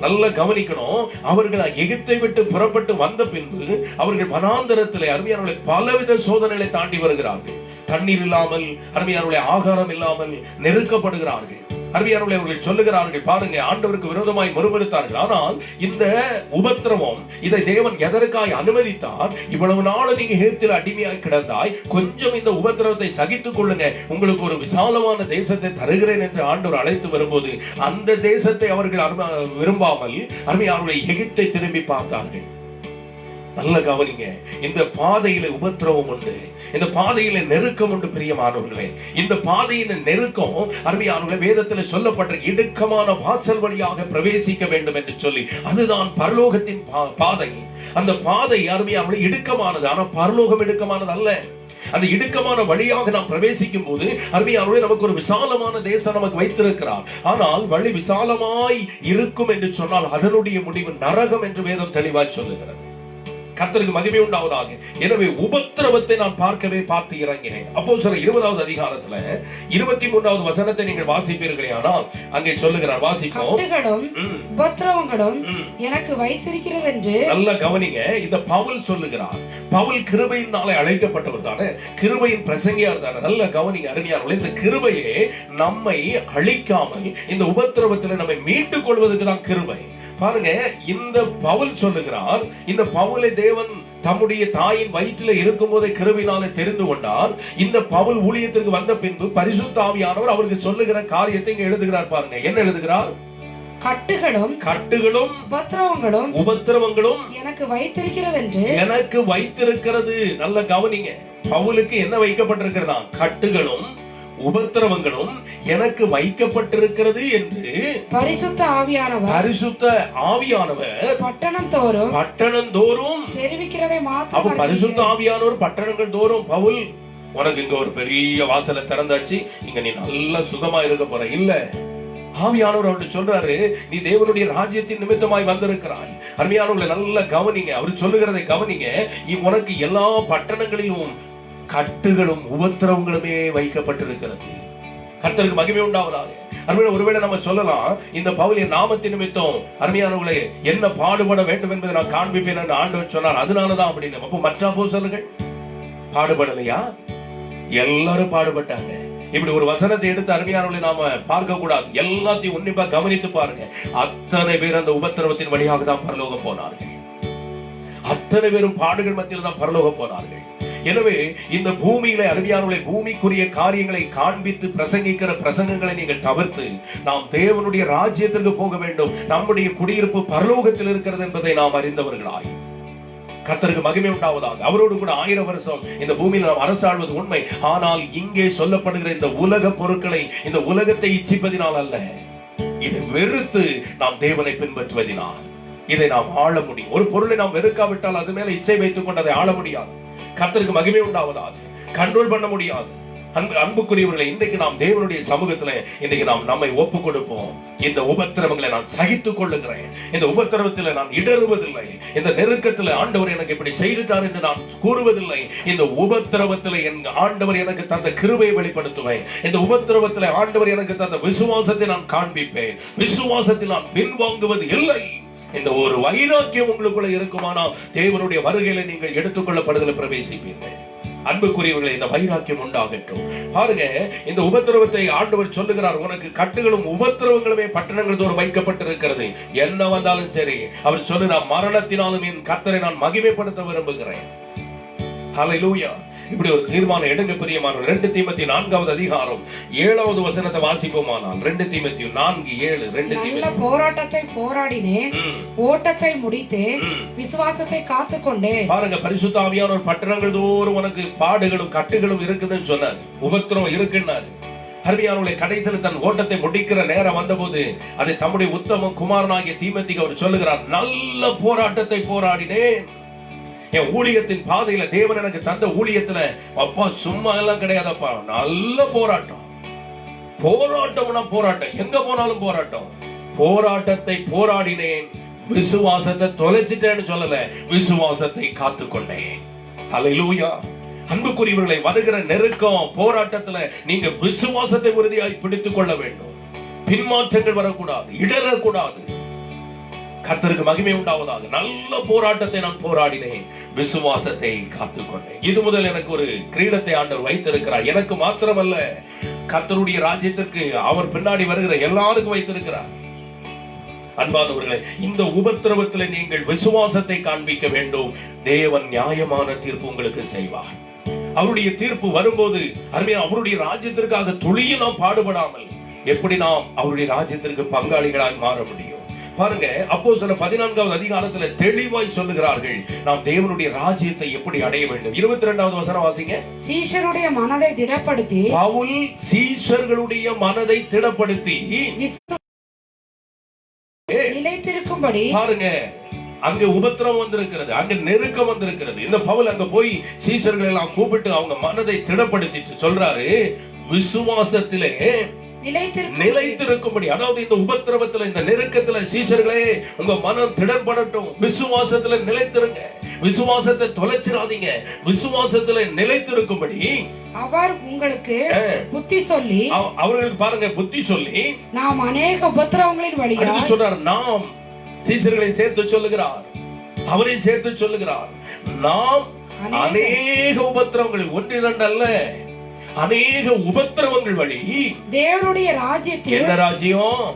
நல்ல கவனிக்கணும். அவர்கள் எகிப்தை விட்டு புறப்பட்டு வந்த பின்பு அவர்கள் வனாந்தரத்திலே அருமையானவர்களை பலவித சோதனைகளை தாண்டி வருகிறார்கள். தண்ணீர் இல்லாமல், அருமையானவர்களை ஆகாரம் இல்லாமல் நெருக்கப்படுகிறார்கள். அருமையானவர்களை அவர்கள் சொல்லுகிறார்கள், பாருங்க, ஆண்டவருக்கு விரோதமாய் முறுமுறுத்தார்கள். ஆனால் இந்த உபத்திரவம், இதை தேவன் எதற்காய் அனுமதித்தார்? இவ்வளவு நாள் நீங்க எகிப்தில் அடிமையாய் கிடந்தாய், கொஞ்சம் இந்த உபத்திரவத்தை சகித்துக் கொள்ளுங்க, உங்களுக்கு ஒரு விசாலமான தேசத்தை தருகிறேன் என்று ஆண்டவர் அழைத்து வரும்போது அந்த தேசத்தை அவர்கள் விரும்பாமல் அருமையானவர்களை எகிப்தை திரும்பி பார்த்தார்கள். நல்ல கவனிங்க. இந்த பாதையில உபத்திரவம் உண்டு, இந்த பாதையில நெருக்கம் உண்டு. பிரியமானவர்களே, இந்த பாதையின் நெருக்கம் அருமையானவர்களே வேதத்தில் சொல்லப்பட்ட இடுக்கமான வாசல் வழியாக பிரவேசிக்க வேண்டும் என்று சொல்லி, அதுதான் பரலோகத்தின் பாதை. அந்த பாதை அருமையானவர்களே இடுக்கமானது, ஆனால் பரலோகம் இடுக்கமானது அல்ல. அந்த இடுக்கமான வழியாக நாம் பிரவேசிக்கும் போது அருமையானவர்களே நமக்கு ஒரு விசாலமான தேசம் நமக்கு வைத்திருக்கிறார். ஆனால் வழி விசாலமாய் இருக்கும் என்று சொன்னால் அதனுடைய முடிவு நரகம் என்று வேதம் தெளிவாய் சொல்லுகிறது. கர்த்தருக்கு மகிமை உண்டாவதாக. எனவே உபத்திரவத்தை நான் பார்த்து இறங்கினேன். அப்போஸ்தலர் 20வது அதிகாரத்துல 23வது வசனத்தை நீங்கள் வாசிப்பீர்களே, ஆனால் அங்கே சொல்லுகிறார், வாசிப்போம். கட்டுகளும் உபத்திரவங்களும் எனக்கு வைத்திருக்கிறது என்று. நல்ல கவனிங்க. இந்த பவுல் சொல்லுகிறார். பவுல் கிருபையினாலே அழைக்கப்பட்டவர் தானே, கிருபையின் பிரசங்கியார் தானே. நல்ல கவனிங்க அருமையானவர்களே, இந்த கிருபையே நம்மை அழிக்காமல் இந்த உபத்திரவத்தில் நம்மை மீட்டுக் கொள்வதற்கு தான் கிருபை. பாருங்க, இந்த பவுல் சொல்லுகிறார், இந்த பவுலை தேவன் தம்முடைய தாயின் வயிற்றில இருக்கும் போதே கிருபையினாலே தெரிந்து கொண்டார். இந்த பவுல் ஊழியத்திற்கு வந்த பின்பு பரிசுத்த ஆவியானவர் அவருக்கு சொல்லுகிற காரியத்தை இங்க எழுதுகிறார். பாருங்க, என்ன எழுதுகிறார்? கட்டுகளும் உபத்திரவங்களும் எனக்கு வைத்திருக்கிறது. நல்ல கவனிங்க. பவுலுக்கு என்ன வைக்கப்பட்டிருக்கிறதா? கட்டுகளும் உபத்திரவங்களும் எனக்கு வைக்கப்பட்டிருக்கிறது என்று பரிசுத்த ஆவியானவர் பட்டணம் தோறும் தெரிவிக்கிறதை மாத்திரம். அப்ப பரிசுத்த ஆவியானவர் பட்டணங்கள் தோறும், பவுல் உனக்கு இங்க ஒரு பெரிய வாசலை திறந்தாச்சு, இங்க நீ நல்ல சுகமா இருக்க போற இல்ல. ஆவியானவர் அவர்கிட்ட சொல்றாரு, நீ தேவனுடைய ராஜ்யத்தின் நிமித்தமாய் வந்திருக்கிறாய். அருமையானவர்களை நல்ல கவனிங்க. அவர் சொல்லுகிறதை கவனிங்க. உனக்கு எல்லா பட்டணங்களிலும் கட்டுகளும் உபத்திரவங்களுமே வைக்கப்பட்டிருக்கிறது. கர்த்தருக்கு மகிமை உண்டாவதாக. அருமையான, ஒருவேளை நம்ம சொல்லலாம், இந்த பவுலின் நாமத்தின் நிமித்தம் அருமையானவர்களே என்ன பாடுபட வேண்டும் என்பதை நான் காண்பிப்பேன் என்று ஆண்டவர் சொன்னார். அதனாலதான் அப்படின்னு. அப்போ மற்ற அப்போஸ்தலர்கள் பாடுபடலையா? எல்லாரும் பாடுபட்டாங்க. இப்படி ஒரு வசனத்தை எடுத்து அருமையானவர்களை நாம பார்க்க கூடாது. எல்லாத்தையும் உன்னிப்பா கவனித்து பாருங்க. அத்தனை பேர் அந்த உபத்திரவத்தின் வழியாக தான் பரலோகம் போனார்கள். அத்தனை பேரும் பாடுகள் மத்தியில் தான் பரலோகம் போனார்கள். எனவே இந்த பூமியில அருமையானவர்களை பூமிக்குரிய காரியங்களை காண்பித்து பிரசங்கிக்கிற பிரசங்கங்களை நீங்கள் தவிர்த்து நாம் தேவனுடைய ராஜ்யத்திற்கு போக வேண்டும். நம்முடைய குடியிருப்பு பரலோகத்தில் இருக்கிறது என்பதை நாம் அறிந்தவர்களாய் கர்த்தருக்கு மகிமை உண்டாவதாக. அவரோடு கூட 1000 வருஷம் இந்த பூமியில் நாம் அரசாழ்வது உண்மை. ஆனால் இங்கே சொல்லப்படுகிற இந்த உலக பொருட்களை, இந்த உலகத்தை இச்சிப்பதினால் அல்ல, இதை வெறுத்து நாம் தேவனை பின்பற்றுவதினால் இதை நாம் ஆள முடியும். ஒரு பொருளை நாம் வெறுக்காவிட்டால் அது மேல இச்சை வைத்துக் கொண்டு அதை ஆள முடியாது. கர்த்தருக்கு மகிமை உண்டாவதாக. கண்ட்ரோல் பண்ண முடியாது. அன்புக்குரியவர்களை, இன்றைக்கு நாம் தேவனுடைய சமூகத்துல இன்றைக்கு நாம் நம்மை ஒப்பு கொடுப்போம். இந்த உபத்திரவங்களை நான் சகித்துக் கொள்ளுகிறேன். இந்த உபத்திரவத்தில் நான் இடறுவதில்லை. இந்த நெருக்கத்தில் ஆண்டவர் எனக்கு இப்படி செய்துட்டார் என்று நான் கூறுவதில்லை. இந்த உபத்திரவத்தில் என் ஆண்டவர் எனக்கு தந்த கிருபையை வெளிப்படுத்துவேன். இந்த உபத்திரவத்தில் ஆண்டவர் எனக்கு தந்த விசுவாசத்தை நான் காண்பிப்பேன். விசுவாசத்தில் நான் பின்வாங்குவது இல்லை. இந்த ஒரு வைராக்கியம் உங்களுக்குள்ள இருக்குமானால் தேவனுடைய வருகையில நீங்கள் எடுத்துக்கொள்ளப்படுதல பிரவேசிப்பீர்கள். அன்புக்குரியவர்களை, இந்த வைராக்கியம் உண்டாகட்டும். பாருங்க, இந்த உபத்திரவத்தை ஆண்டவர் சொல்லுகிறார், உனக்கு கட்டுகளும் உபத்திரவங்களுமே பட்டணங்கள் தோறும் வைக்கப்பட்டிருக்கிறது. என்ன வந்தாலும் சரி, அவர் சொல்லுகிறார், மரணத்தினாலும் என் கர்த்தரை நான் மகிமைப்படுத்த விரும்புகிறேன். ஹல்லேலூயா. இப்படி ஒரு தீர்மானம் எடுங்க பிரியமானவர்களே. 2 தீமோத்தேயு 4வது அதிகாரம் 7வது வசனத்தை வாசிப்போமானால் 2 தீமோத்தேயு 4:7. 2 நல்ல போராட்டத்தை போராடினேன், ஓட்டத்தை முடித்தேன், விசுவாசத்தை காத்துக்கொண்டேன். பாருங்க, பரிசுத்த ஆவியானவர் பட்டணங்கள் தோறும் உனக்கு பாடுகளும் கட்டுகளும் இருக்குதுன்னு சொன்னார். உபத்திரவம் இருக்குன்னாரு. அருமையானவர்களே, கடைசியில் தன் ஓட்டத்தை முடிக்கிற நேரம் வந்தபோது அதை தம்முடைய உத்தம குமாரனாகிய தீமோத்தேயுக்கு அவர் சொல்லுகிறார், நல்ல போராட்டத்தை போராடினேன். என் ஊழியத்தின் பாதையில தேவன் எனக்கு தந்த ஊழியத்துல அப்பா சும்மா எல்லாம் கிடையாதப்பா, நல்ல போராட்டம். போராட்டம்னா போராட்டம், எங்க போனாலும் போராட்டம். போராட்டத்தை போராடினேன், விசுவாசத்தை தொலைச்சிட்டேன்னு சொல்லல, விசுவாசத்தை காத்துக்கொண்டேன். ஹல்லேலூயா. அன்புக்குரியவர்களை, வருகிற நெருக்கம் போராட்டத்துல நீங்க விசுவாசத்தை உறுதியாய் பிடித்துக் கொள்ள வேண்டும். பின்மாற்றங்கள் வரக்கூடாது, இடரக்கூடாது. கர்த்தருக்கு மகிமை உண்டாவதாக. நல்ல போராட்டத்தை நான் போராடினேன், விசுவாசத்தை காத்துக்கொண்டேன். இது முதல் எனக்கு ஒரு கிரீடத்தை ஆண்டவர் வைத்திருக்கிறார். எனக்கு மாத்திரமல்ல, கர்த்தருடைய ராஜ்யத்திற்கு அவர் பின்னாடி வருகிற எல்லாருக்கும் வைத்திருக்கிறார். அன்பானவர்களே, இந்த உபத்திரவத்தில் நீங்கள் விசுவாசத்தை காண்பிக்க வேண்டும். தேவன் நியாயமான தீர்ப்பு உங்களுக்கு செய்வார். அவருடைய தீர்ப்பு வரும்போது அருமையா அவருடைய ராஜ்யத்திற்காக துளியும் நாம் பாடுபடாமல் எப்படி நாம் அவருடைய ராஜ்யத்திற்கு பங்காளிகளாய் மாற முடியும்? பாருங்க, அப்போஸ்தலர் 14வது அதிகாரத்துல தெளிவாய் சொல்லுகிறார்கள், நாம் தேவனுடைய ராஜ்யத்தை எப்படி அடைய வேண்டும். 22வது வசனம் வாசிங்க. சீஷருடைய மனதை திடப்படுத்தி, பவுல் சீஷர்களுடைய மனதை திடப்படுத்தி நிலைத்திருக்கும்படி. பாருங்க, அங்க உபத்திரம் வந்திருக்கிறது, அங்க நெருக்கம் வந்திருக்கிறது. இந்த பவுல் அங்க போய் சீஷர்கள் எல்லாம் கூப்பிட்டு அவங்க மனதை திடப்படுத்திட்டு சொல்றாரு, விசுவாசத்திலே நிலைத்திருக்கும்படி. அதாவது இந்த உபத்திரவத்துல, இந்த நெருக்கத்துல சீஷர்களே உங்க மனம் திடப்படட்டும், விசுவாசத்துல நிலைத்திருங்க, விசுவாசத்தை தொலைச்சிடாதீங்க, விசுவாசத்துல நிலைத்திருக்கும்படி அவர் உங்களுக்கு புத்தி சொல்லி, அவர்களுக்கு பாருங்க புத்தி சொல்லி, நாம் அநேக உபத்திரவங்களின் வழியாக சொல்றார். நாம் சீஷர்களை சேர்த்து சொல்லுகிறார், அவரை சேர்த்து சொல்லுகிறார். நாம் அநேக உபத்திரவங்கள், ஒன்று இரண்டு அல்ல, அநேக உபத்திரவங்கள் வழி தேவனுடைய ராஜ்யத்தை, என்ன ராஜ்யம்?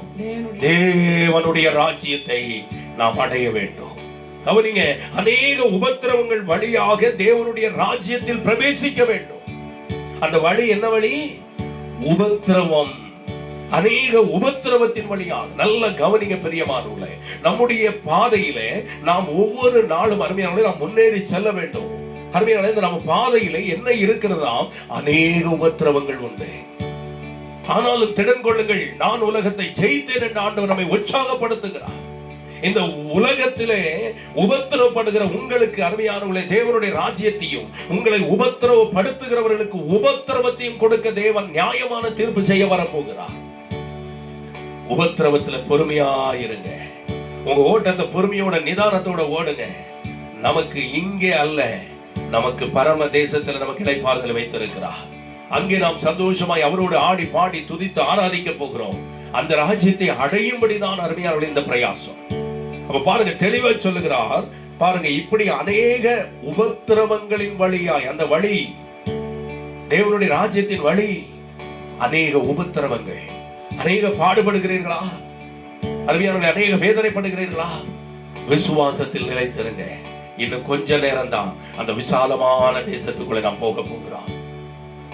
தேவனுடைய ராஜ்யத்தை நாம் அடைய வேண்டும். கவனிங்க, அநேக உபத்திரவங்கள் வழியாக தேவனுடைய ராஜ்யத்தில் பிரவேசிக்க வேண்டும். அந்த வழி என்ன வழி? உபத்திரவம். அநேக உபத்திரவத்தின் வழியாக. நல்ல கவனிங்க பிரியமானவர்களே, நம்முடைய பாதையிலே நாம் ஒவ்வொரு நாளும் அருமையானவர்களே நாம் முன்னேறி செல்ல வேண்டும். அருமையானவர்களே, நம்ம பாதையிலே என்ன இருக்கிறதாம்? அநேக உபத்திரவங்கள் உண்டு. ஆனாலும் திடன் கொள்ளுங்கள், நான் உலகத்தை ஜெயித்தேன் என்று ஆண்டவர் நம்மை உற்சாகப்படுத்துகிறார். இந்த உலகத்திலே உபத்திரவப்படுகிற உங்களுக்கு அருமையானவர்களே, தேவனுடைய ராஜ்யத்தையும் உங்களை உபத்திரவப்படுத்துகிறவர்களுக்கு உபத்திரவத்தையும் கொடுக்க தேவன் நியாயமான தீர்ப்பு செய்ய வரப்போகிறார். உபத்திரவத்துல பொறுமையா இருங்க. உங்க ஓட்டத்தை பொறுமையோட நிதானத்தோட ஓடுங்க. நமக்கு இங்கே அல்ல, நமக்கு பரம தேசத்துல நமக்கு இளைப்பாறுதல் வைத்திருக்கிறார். அங்கே நாம் சந்தோஷமாய் அவரோடு ஆடி பாடி துதித்து ஆராதிக்க போகிறோம். அந்த ராஜ்யத்தை அடையும்படிதான் அருமையானவர்களே இந்த பிரயாசம். அப்ப பாருங்க, தெளிவா சொல்லுகிறார். பாருங்க, இப்படி அநேக உபத்திரவங்களின் வழியாய், அந்த வழி தேவனுடைய ராஜ்யத்தின் வழி, அநேக உபத்திரவங்கள். அநேக பாடுபடுகிறீர்களா? அருமையானவர்களே, அநேக வேதனைப்படுகிறீர்களா? விசுவாசத்தில் நிலைத்திருங்க. இன்னும் கொஞ்ச நேரம் தான் அந்த விசாலமான தேசத்துக்குள்ள நாம் போக போகிறோம்.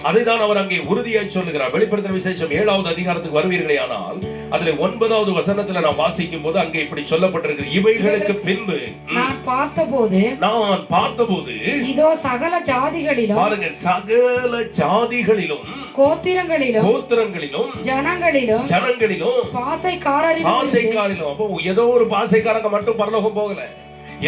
அதைதான் அவர் அங்கே உறுதியாய் சொல்லுகிறார். வெளிப்படுத்தின விசேஷம் 7வது அதிகாரத்துக்கு வருவீர்களே ஆனால் அதுல 9வது வசனத்துல நாம் வாசிக்கும் போது அங்கே இப்படி சொல்லப்பட்டிருக்கு, இவைகளுக்கு பின்பு நான் பார்த்தபோது இதோ சகல ஜாதிகளிலும், பாருங்க, சகல ஜாதிகளிலும், கோத்திரங்களிலும், ஜனங்களிலும், பாசைக்காரிலும். அப்போ ஏதோ ஒரு பாசைக்காரங்க மட்டும் பரலோகம் போகல,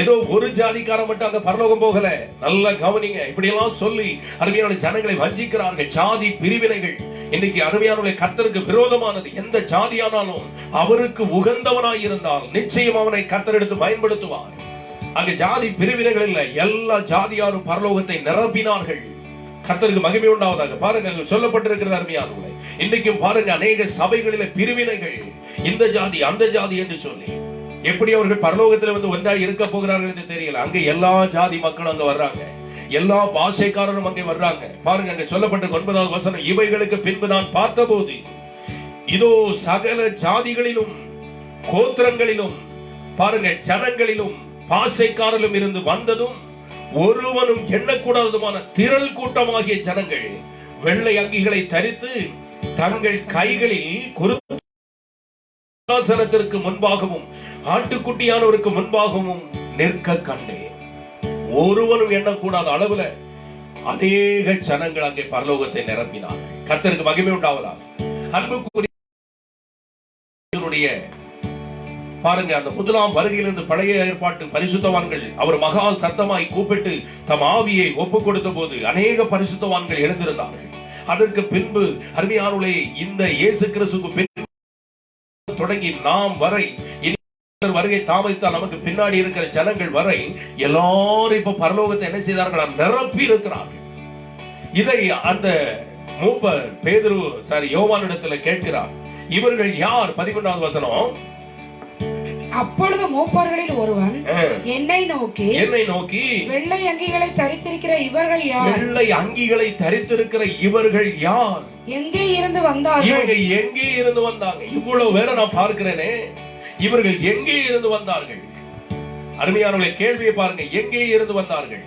ஏதோ ஒரு ஜாதிக்காரன் மட்டும் அங்க பரலோகம் போகல. நல்ல கவனிங்க. இப்படி எல்லாம் சொல்லி அருமையான ஜனங்களை வஞ்சிக்கிறார்கள். ஜாதி பிரிவினைகள் இன்னைக்கு அருமையான கர்த்தருக்கு விரோதமானது. எந்த ஜாதியானாலும் அவருக்கு உகந்தவனாய் இருந்தால் நிச்சயம் அவனை கர்த்தர் எடுத்து பயன்படுத்துவார். அங்க ஜாதி பிரிவினைகள் இல்ல, எல்லா ஜாதியாரும் பரலோகத்தை நிரப்பினார்கள். கர்த்தருக்கு மகிமை உண்டாவதாக. பாருங்க, அங்க சொல்லப்பட்டிருக்கிறது அருமையானவர்களே. இன்னைக்கும் பாருங்க, அநேக சபைகளில பிரிவினைகள், இந்த ஜாதி அந்த ஜாதி என்று சொல்லி எப்படி அவர்கள் பரலோகத்தில் வந்து ஒன்றாய் இருக்க போகிறார்கள் என்று தெரியல. அங்க எல்லா ஜாதி மக்களும் அங்க வர்றாங்க, எல்லா பாஷைக்காரரும் அங்கே வர்றாங்க. பாருங்க, அங்க சொல்லப்பட்ட 9வது வசனம், இவைகளுக்கு பின்பு நான் பார்த்தபோது இதோ சகல ஜாதிகளிலும், கோத்திரங்களிலும், பாருங்க, ஜனங்களிலும், பாஷைக்காரரும் இருந்து வந்ததும் ஒருவனும் எண்ணக்கூடாததுமான திரள் கூட்டமாகிய ஜனங்கள் வெள்ளை அங்கிகளை தரித்து தங்கள் கைகளில் சிங்காசனத்திற்கு முன்பாகவும் ஆட்டுக்குட்டியானவருக்கு முன்பாகவும் நிற்க கண்டேன். ஒருவனும் எண்ணக்கூடாத அளவுல அநேக ஜனங்கள் அங்கே பரலோகத்தை நிரப்பினார்கள். கர்த்தருக்கு மகிமை உண்டாவதா. அன்புக்குரிய பாருங்க, அந்த முதலாம் வருகையிலிருந்து பழைய ஏற்பாட்டு பரிசுத்தவான்கள் அவர் மகா சத்தமாய் கூப்பிட்டு தம் ஆவியை ஒப்புக் கொடுத்த போது அநேக பரிசுத்தவான்கள் எழுந்திருந்தார்கள். அதற்கு பின்பு அருமையானவர்களே, இந்த இயேசு கிறிஸ்துவுக்கு பின் தொடங்கி நாம் வரை வருகை தாமதித்தால் நமக்கு பின்னாடி இருக்கிற ஜனங்கள் வரை எல்லாரும் இப்ப பரலோகத்தை என்ன செய்தார்கள்? நிரப்பி இருக்கிறார்கள். இதை அந்த மூப்பர் பேதுரு யோவானிடத்தில் கேட்கிறார். இவர்கள் யார்? 11வது வசனம். அப்பொழுது மூப்பர்களில் ஒருவன் என்னை நோக்கி வெள்ளை அங்கிகளை தரித்திருக்கிற இவர்கள் யார்? வெள்ளை அங்கிகளை தரித்திருக்கிற இவர்கள் யார்? எங்கே இருந்து வந்தார்கள்? இவங்க எங்கே இருந்து வந்தாங்க? இவ்வளவு வேற நான் பார்க்கிறேனே, இவர்கள் எங்கே இருந்து வந்தார்கள்? அருமையானவர்களே, கேள்வியை பாருங்க. எங்கே இருந்து வந்தார்கள்?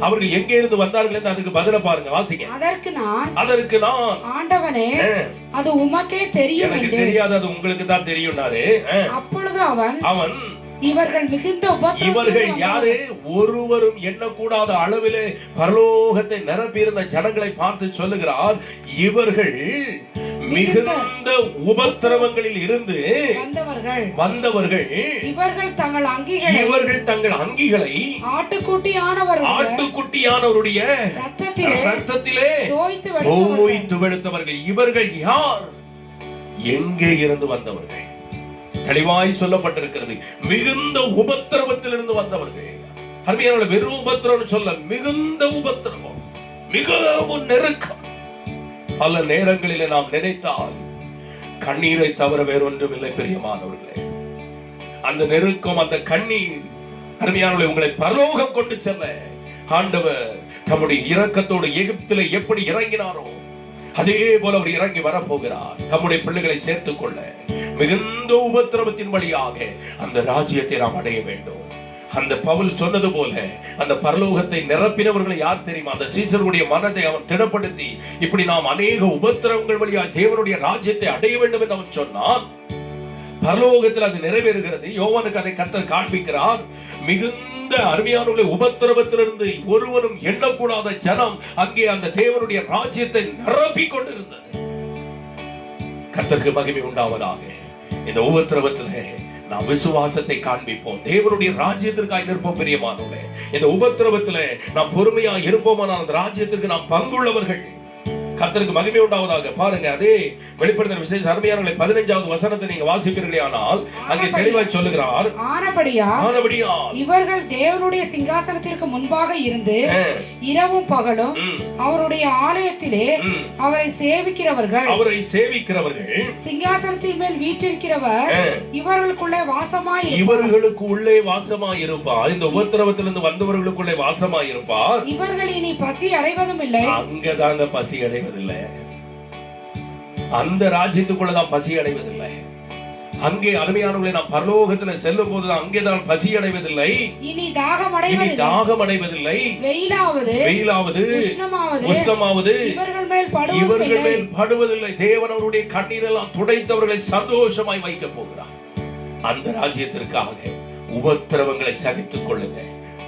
அவர்கள் எங்கே இருந்து வந்தார்கள் என்று அதுக்கு பதில பாருங்க, வாசிங்க. அதற்கு நான் ஆண்டவனே, அது உமக்கே தெரியும். எனக்கு தெரியாது, அது உங்களுக்கு தான் தெரியும்னாரு. அப்பொழுது அவன் இவர்கள் மிகுந்த இவர்கள் யாரு? ஒருவரும் எண்ணக்கூடாத அளவிலே பரலோகத்தை நிரப்பியிருந்த ஜனங்களை பார்த்து சொல்லுகிறார், இவர்கள் மிகுந்த உபத்திரவங்களில் இருந்து வந்தவர்கள். இவர்கள் தங்கள் அங்கிகளை ஆட்டுக்குட்டியானவருடைய ரத்தத்திலே தோய்த்து வெளுத்தவர்கள். இவர்கள் யார்? எங்கே இருந்து வந்தவர்கள்? தெளிவாய் சொல்லப்பட்டிருக்கிறது, மிகுந்த உபத்திரவத்திலிருந்து வந்தவர்கள். அருமையானவர்களே, வெறும் உபத்திரவம் சொல்ல, மிகுந்த உபத்திரவம், மிகவும் நெருக்கம். பல நேரங்களிலே நாம் நினைத்தால் கண்ணீரை தவிர வேறொன்றும் இல்லை. பிரியமானவர்களே, அந்த நெருக்கம், அந்த கண்ணீர் அருமையானவர்களே உங்களை பரலோகம் கொண்டு செல்ல ஆண்டவர் தம்முடைய இரக்கத்தோடு எகிப்திலே எப்படி இறங்கினாரோ அதே போல அவர் இறங்கி வரப்போகிறார். தம்முடைய பிள்ளைகளை சேர்த்துக் கொள்ள மிகுந்த உபத்திரவத்தின் வழியாக அந்த ராஜ்யத்தை நாம் அடைய வேண்டும். அந்த பவுல் சொன்னது போல அந்த பரலோகத்தை நிரப்பினவர்களை யார் தெரியுமா? அந்த சீசருடைய மனதை அவன் திடப்படுத்தி, இப்படி நாம் அநேக உபத்திரவங்கள் வழியாக தேவனுடைய ராஜ்யத்தை அடைய வேண்டும் என்று அவன் சொன்னான். பரலோகத்தில் அது நிறைவேறுகிறது. யோவானுக்கு அதை கர்த்தர் காண்பிக்கிறார். மிகுந்த அருமையானவர்களை உபத்திரவத்திலிருந்து ஒருவரும் எண்ணக்கூடாத ஜனம் அங்கே அந்த தேவனுடைய ராஜ்யத்தை நிரப்பிக் கொண்டிருந்தது. கர்த்தருக்கு மகிமை உண்டாவதாக. இந்த உபத்திரவத்திலே நாம் விசுவாசத்தை காண்பிப்போம். தேவனுடைய ராஜ்யத்திற்காக இருப்போம். பிரியமானவர்களே, இந்த உபத்திரவத்திலே நாம் பொறுமையா இருப்போமானால் அந்த ராஜ்யத்திற்கு நாம் பங்குள்ளவர்கள். கர்த்தருக்கு மகிமை உண்டாவதாக. பாருங்க, அதே வெளிப்படுத்தின விசேஷ அருமையானவர்களே 15வது வசனத்தை நீங்க வாசிப்பீர்களே ஆனால் அங்கே தெளிவாய் சொல்லுகிறார், ஆனபடியால் இவர்கள் தேவனுடைய சிங்காசனத்திற்கு முன்பாக இருந்து இரவும் பகலும் அவருடைய ஆலயத்திலே அவரை சேவிக்கிறவர்கள். சிங்காசனத்தின் மேல் வீற்றிருக்கிறவர் இவர்களுக்குள்ளே வாசமாயிருப்பார். இந்த உபத்திரவத்திலிருந்து வந்தவர்களுக்குள்ளே வாசமாயிருப்பார். இவர்கள் இனி பசி அடைவதும் இல்லை. அங்கதாங்க பசி அடைவதில்லை. அந்த ராஜ்யத்துக்குள்ளதான் பசி அடைவதில்லை. அங்கே அருமையானவர்களை நாம் பரலோகத்தில் செல்லும் போதுதான் அங்கேதான் பசி அடைவதில்லை. இனி தாகம் அடைவதில்லை. வெயிலாவது உஷ்ணமாவது இவர்கள் மேல் படுவதில்லை. தேவன் அவருடைய கண்ணீரெல்லாம் துடைத்தவர்களை சந்தோஷமாய் வைக்க போகிறார். அந்த ராஜ்யத்திற்காக உபத்திரவங்களை சகித்துக் கொள்ளுங்க,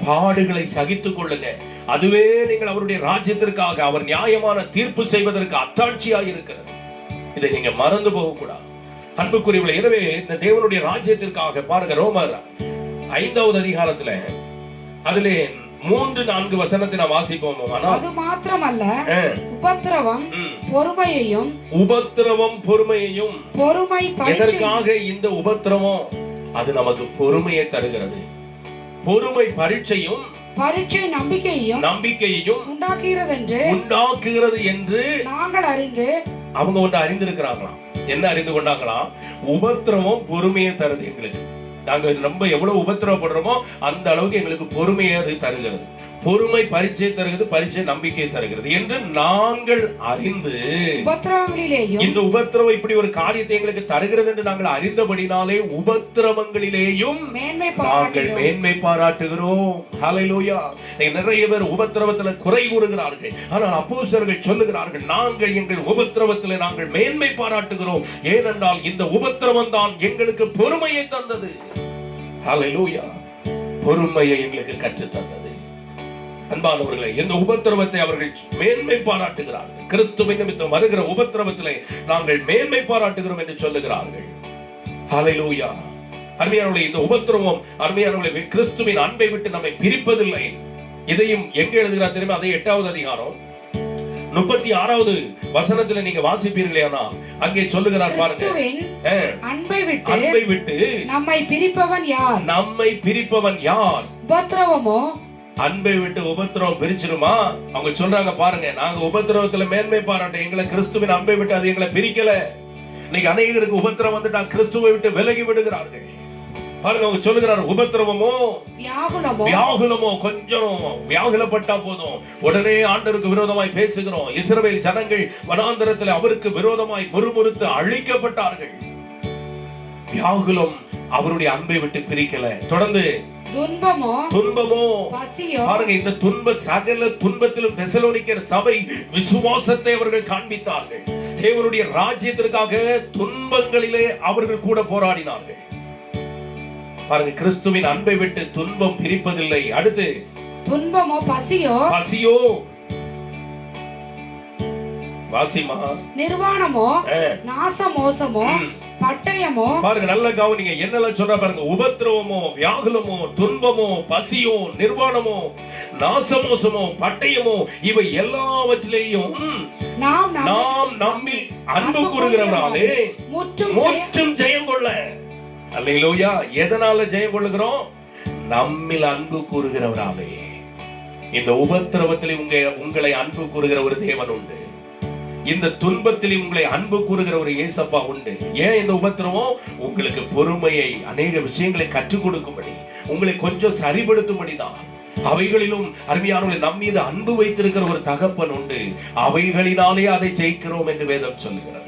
பாடுகளை சகித்துக் கொள்ளுங்க. அதுவே நீங்கள் அவருடைய ராஜ்யத்திற்காக அவர் நியாயமான தீர்ப்பு செய்வதற்கு அத்தாட்சியாக இருக்கிறது. இதை நீங்க மறந்து போக கூடாது. அன்புக்குரியவர்களே, எனவே இந்த தேவனுடைய ராஜ்யத்திற்காக பாருங்க, ரோமர் 5வது அதிகாரத்துல அதிலே 3-4 வசனத்தை நாம் வாசிப்போம். அது மாத்திரமல்ல, உபத்திரவம் பொறுமையையும் எதற்காக இந்த உபத்திரவம்? அது நமக்கு பொறுமையை தருகிறது. பொறுமை பரீட்சை நம்பிக்கையையும் உண்டாக்குகிறது என்று நாங்கள் அறிந்து, அவங்க ஒன்று அறிந்திருக்கிறாங்களாம். என்ன அறிந்து கொண்டாங்களாம்? உபத்திரவம் பொறுமையை தருது எங்களுக்கு. நாங்க ரொம்ப எவ்வளவு உபத்திரவப்படுறோமோ அந்த அளவுக்கு எங்களுக்கு பொறுமையை அது தருகிறது. பொறுமை பரீட்சை தருகிறது, பரீட்சை நம்பிக்கை தருகிறது என்று நாங்கள் அறிந்து, இந்த உபத்திரவம் இப்படி ஒரு காரியத்தை எங்களுக்கு தருகிறது என்று நாங்கள் அறிந்தபடினாலே உபத்திரவங்களிலேயும் நாங்கள் மேன்மை பாராட்டுகிறோம். ஹல்லேலூயா. நிறைய பேர் உபத்திரவத்துல குறை கூறுகிறார்கள். ஆனால் அப்போஸ்தலர்கள் சொல்லுகிறார்கள், நாங்கள் எங்கள் உபத்திரவத்தில் நாங்கள் மேன்மை பாராட்டுகிறோம். ஏனென்றால் இந்த உபத்திரவம் தான் எங்களுக்கு பொறுமையை தந்தது. ஹல்லேலூயா. பொறுமையை எங்களுக்கு கற்றுத் தந்தது. அன்பானவர்களே, இந்த உபத்திரவத்தை அவர்கள் மேன்மை பாராட்டுகிறார்கள். கிறிஸ்துவின் நிமித்தம் வருகிற உபத்திரவத்திலே நாங்கள் மேன்மை பாராட்டுகிறோம் என்று சொல்லுகிறார்கள். ஹல்லேலூயா. அருமையானவர்களே, இந்த உபத்திரவம் அருமையானவர்களே கிறிஸ்துவின் அன்பை விட்டு நம்மை பிரிப்பதில்லை. இதையும் எங்க எழுதுகிறார் தெரியுமா? அதை 8வது அதிகாரம் 36வது வசனத்துல நீங்க வாசிப்பீர்களே, அங்கே சொல்லுகிறார் பாருங்க, அன்பை விட்டு நம்மை பிரிப்பவன் யார்? நம்மை பிரிப்பவன் யார்? உபத்திரவமோ? அன்பை விட்டு உபத்திரவம் பிரிச்சிருமா? அவங்க சொல்றாங்க பாருங்க, நாங்க உபத்திரவத்துல மேன்மை பாராட்ட, எங்களை கிறிஸ்துவின் அன்பை விட்டு அது எங்களை பிரிக்கல. இன்னைக்கு அநேகருக்கு உபத்திரம் வந்துட்டா கிறிஸ்துவை விட்டு விலகி விடுகிறார்கள். பாருங்க, அவங்க சொல்லுகிறார், உபத்திரவமோ வியாகுலமோ, கொஞ்சம் வியாகுலப்பட்டா போதும் உடனே ஆண்டவருக்கு விரோதமாய் பேசுகிறோம். இஸ்ரவேல் ஜனங்கள் வனாந்தரத்தில் அவருக்கு விரோதமாய் முறுமுறுத்து அழிக்கப்பட்டார்கள். வியாகுலம் அவருடைய அன்பை விட்டு பிரிக்கல. தொடர்ந்து துன்பமோ பாருங்க, இந்த சகல துன்பத்திலும் தெசலோனிக்கர் சபை விசுவாசத்தை அவர்கள் காண்பித்தார்கள். தேவனுடைய ராஜ்யத்திற்காக துன்பங்களிலே அவர்கள் கூட போராடினார்கள். பாருங்க, கிறிஸ்துவின் அன்பை விட்டு துன்பம் பிரிப்பதில்லை. அடுத்து துன்பமோ பசியோ வாசிமா, நிர்வாணமோ நாசமோசமோ பட்டயமோ. பாருங்க, நல்ல கவனிங்க, என்னெல்லாம் சொல்ற பாருங்க. உபத்திரவமோ வியாகுலமோ துன்பமோ பசியோ நிர்வாணமோ நாசமோசமோ பட்டயமோ, இவை எல்லாவற்றிலேயும் நாம் நம்மில் அன்பு கூறுகிறவராலே முற்றும் ஜெயம் கொள்ள. அல்லேலூயா. எதனால ஜெயம் கொள்ளுகிறோம்? நம்மில் அன்பு கூறுகிறவராலே. இந்த உபத்திரவத்தில் உங்களை அன்பு கூறுகிற ஒரு தேவன் உண்டு. இந்த துன்பத்தில் உங்களை அன்பு கூறுகிற ஒரு இயேசப்பா உண்டு. ஏன் இந்த உபத்திரவம்? உங்களுக்கு பொறுமையை, அநேக விஷயங்களை கற்றுக் கொடுக்கும்படி, உங்களை கொஞ்சம் சரிபடுத்தும்படிதான். அவைகளிலும் அருமையானவர்களே, நம் மீது அன்பு வைத்திருக்கிற ஒரு தகப்பன் உண்டு. அவைகளினாலே அதை ஜெயிக்கிறோம் என்று வேதம் சொல்லுகிறது.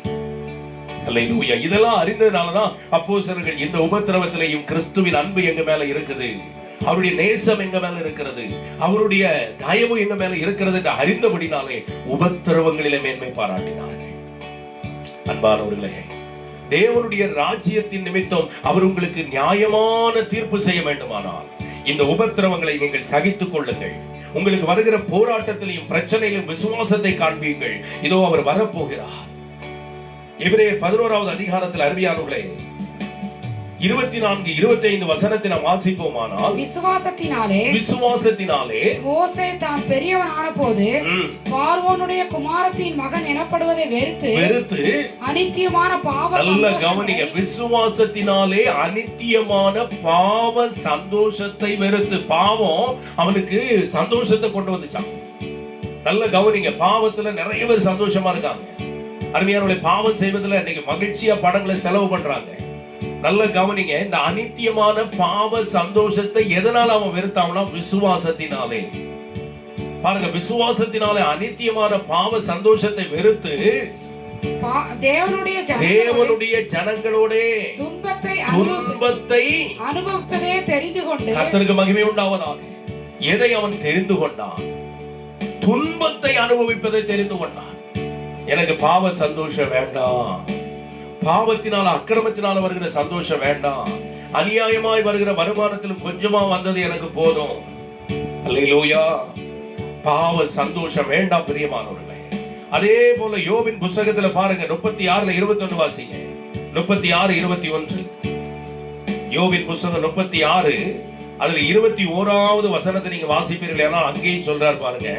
அல்லேலூயா. இதெல்லாம் அறிந்ததுனாலதான் அப்போஸ்தலர்கள் இந்த உபத்திரவத்திலேயும் கிறிஸ்துவின் அன்பு எங்க மேல இருக்குது, அவருடைய நேசம் எங்க மேல இருக்கிறது, அவருடைய தயவு எங்க மேல இருக்கிறது என்று அறிந்தபடினாலே உபத்திரவங்களிலே மேன்மை பாராட்டினார்கள். அன்பானவர்களே, தேவனுடைய ராஜ்யத்தின் நிமித்தம் அவர் உங்களுக்கு நியாயமான தீர்ப்பு செய்ய வேண்டுமானால் இந்த உபத்திரவங்களை நீங்கள் சகித்துக் கொள்ளுங்கள். உங்களுக்கு வருகிற போராட்டத்திலையும் பிரச்சனையிலும் விசுவாசத்தை காண்பீங்கள். இதோ அவர் வரப்போகிறார். எபிரேயர் 11வது அதிகாரத்தில் அருமையானவர்களே 24, 25 வசனத்தை நாம் வாசிப்போமானால், விசுவாசத்தினாலே மோசே தான் பெரியவன் ஆனபோது பார்வோனுடைய குமாரத்தின் மகன் எனப்படுவதை வெறுத்து அனித்தியமான பாவ. நல்ல கவனிங்க, விசுவாசத்தினாலே அனித்தியமான பாவ சந்தோஷத்தை வெறுத்து. பாவம் அவனுக்கு சந்தோஷத்தை கொண்டு வந்துச்சான். நல்ல கவனிங்க, பாவத்துல நிறைய பேர் சந்தோஷமா இருக்காங்க. அருமையானவர்களே, பாவம் செய்வதில் இன்னைக்கு மகிழ்ச்சியா பணங்களை செலவு பண்றாங்க. நல்ல கவனிங்க, இந்த அனித்தியமான பாவ சந்தோஷத்தை எதனால அவன் வெறுத்தான்னா விசுவாசத்தினாலே. பாருங்க, விசுவாசத்தினாலே அனித்தியமான பாவ சந்தோஷத்தை வெறுத்து தேவனுடைய ஜனங்களோட துன்பத்தை அனுபவிப்பதே தெரிந்து கொண்டு கர்த்தருக்கு மகிமை உண்டாவதாக. எதை அவன் தெரிந்து கொண்டான்? துன்பத்தை அனுபவிப்பதை தெரிந்து கொண்டான். எனக்கு பாவ சந்தோஷம் வேண்டாம், பாவத்தினால அக்கிரமத்தினால வருகிற சந்தோஷம் வேண்டாம், அநியாயமாய் வருகிற வருமானத்திலும் கொஞ்சமா வந்தது எனக்கு போதும். அல்லேலூயா. பாவ சந்தோஷம் வேண்டாம் பிரியமானவர்களே. அதே போல யோபின் புத்தகத்துல பாருங்க, 36:21 வாசிங்க. 36:21 யோபின் புத்தகம் 36 அதுல 21வது வசனத்தை நீங்க வாசிப்பீர்கள். ஏன்னா அங்கேயும் சொல்றார் பாருங்க,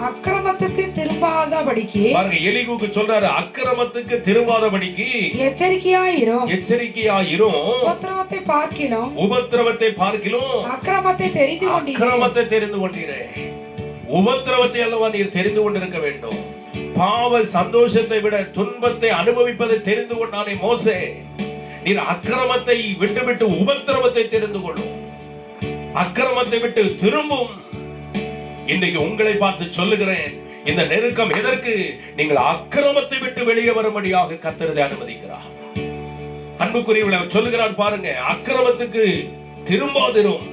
அக்கிரமத்துக்கு திரும்பாதபடிக்கு. பாருங்க, எலிகூக்கு சொல்றாரு, அக்கிரமத்துக்கு திரும்பாதபடிக்கு எச்சரிக்கையாயிரும். உபத்திரவத்தை பார்க்கிலும் அக்கிரமத்தை தெரிந்து கொண்டீரே. உபத்திரவத்தை அல்லவா நீர் தெரிந்து கொண்டிருக்க வேண்டும். பாவ சந்தோஷத்தை விட துன்பத்தை அனுபவிப்பதை தெரிந்து கொண்டானே மோசே, நீர் அக்கிரமத்தை விட்டு உபத்திரவத்தை தெரிந்து கொள்ளும், அக்கிரமத்தை விட்டு திரும்பும். இன்றைக்கு உங்களை பார்த்து சொல்லுகிறேன், இந்த நெருக்கம் எதற்கு? நீங்கள் அக்கிரமத்தை விட்டு வெளியே வரும்படியாக கர்த்தர் அனுமதிக்கிறார். அன்புக்குரியவர்களை சொல்லுகிறார் பாருங்க, அக்கிரமத்துக்கு திரும்பாதிரும்,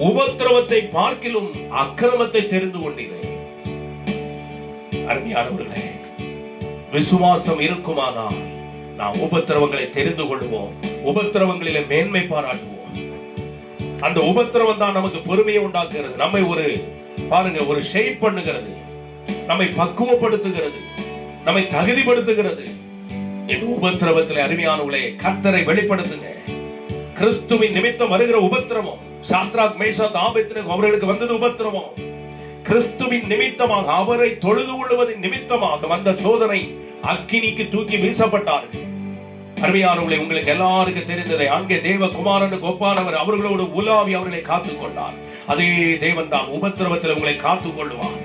உபத்திரவத்தை பார்க்கிலும் அக்கிரமத்தை தெரிந்து கொண்டீர்கள். அருமையானவர்களே, விசுவாசம் இருக்குமானால் நாம் உபத்திரவங்களை தெரிந்து கொள்வோம், உபத்திரவங்களிலே மேன்மை பாராட்டுவோம். அந்த உபத்திரவம் தான் நமக்கு பொறுமையை உண்டாக்குகிறது, நம்மை ஒரு பாருங்க ஒரு ஷேப் பண்ணுகிறது, நம்மை பக்குவப்படுத்துகிறது, நம்மை தகுதிப்படுத்துகிறது. இந்த உபத்திரவத்தில் அருமையானவர்களே கர்த்தரை வெளிப்படுத்துங்க. கிறிஸ்துவின் நிமித்தம் வருகிற உபத்திரவம், சாத்ராக் மேஷாக் ஆபேத்நேகோ அவர்களுக்கு வந்தது உபத்திரவம். கிறிஸ்துவின் நிமித்தமாக அவரை தொழுது கொள்வதின் நிமித்தமாக வந்த சோதனை, அக்கினிக்கு தூக்கி வீசப்பட்டார்கள். அருமையானவர்களே, உங்களுக்கு எல்லாருக்கும் தெரிந்ததை, அங்கே தேவகுமாரனுக்கு ஒப்பானவர் அவர்களோடு உலாவி அவர்களை காத்துக் கொண்டார். அதே தேவன் தான் உபத்திரவத்தில் உங்களை காத்துக் கொள்வார்.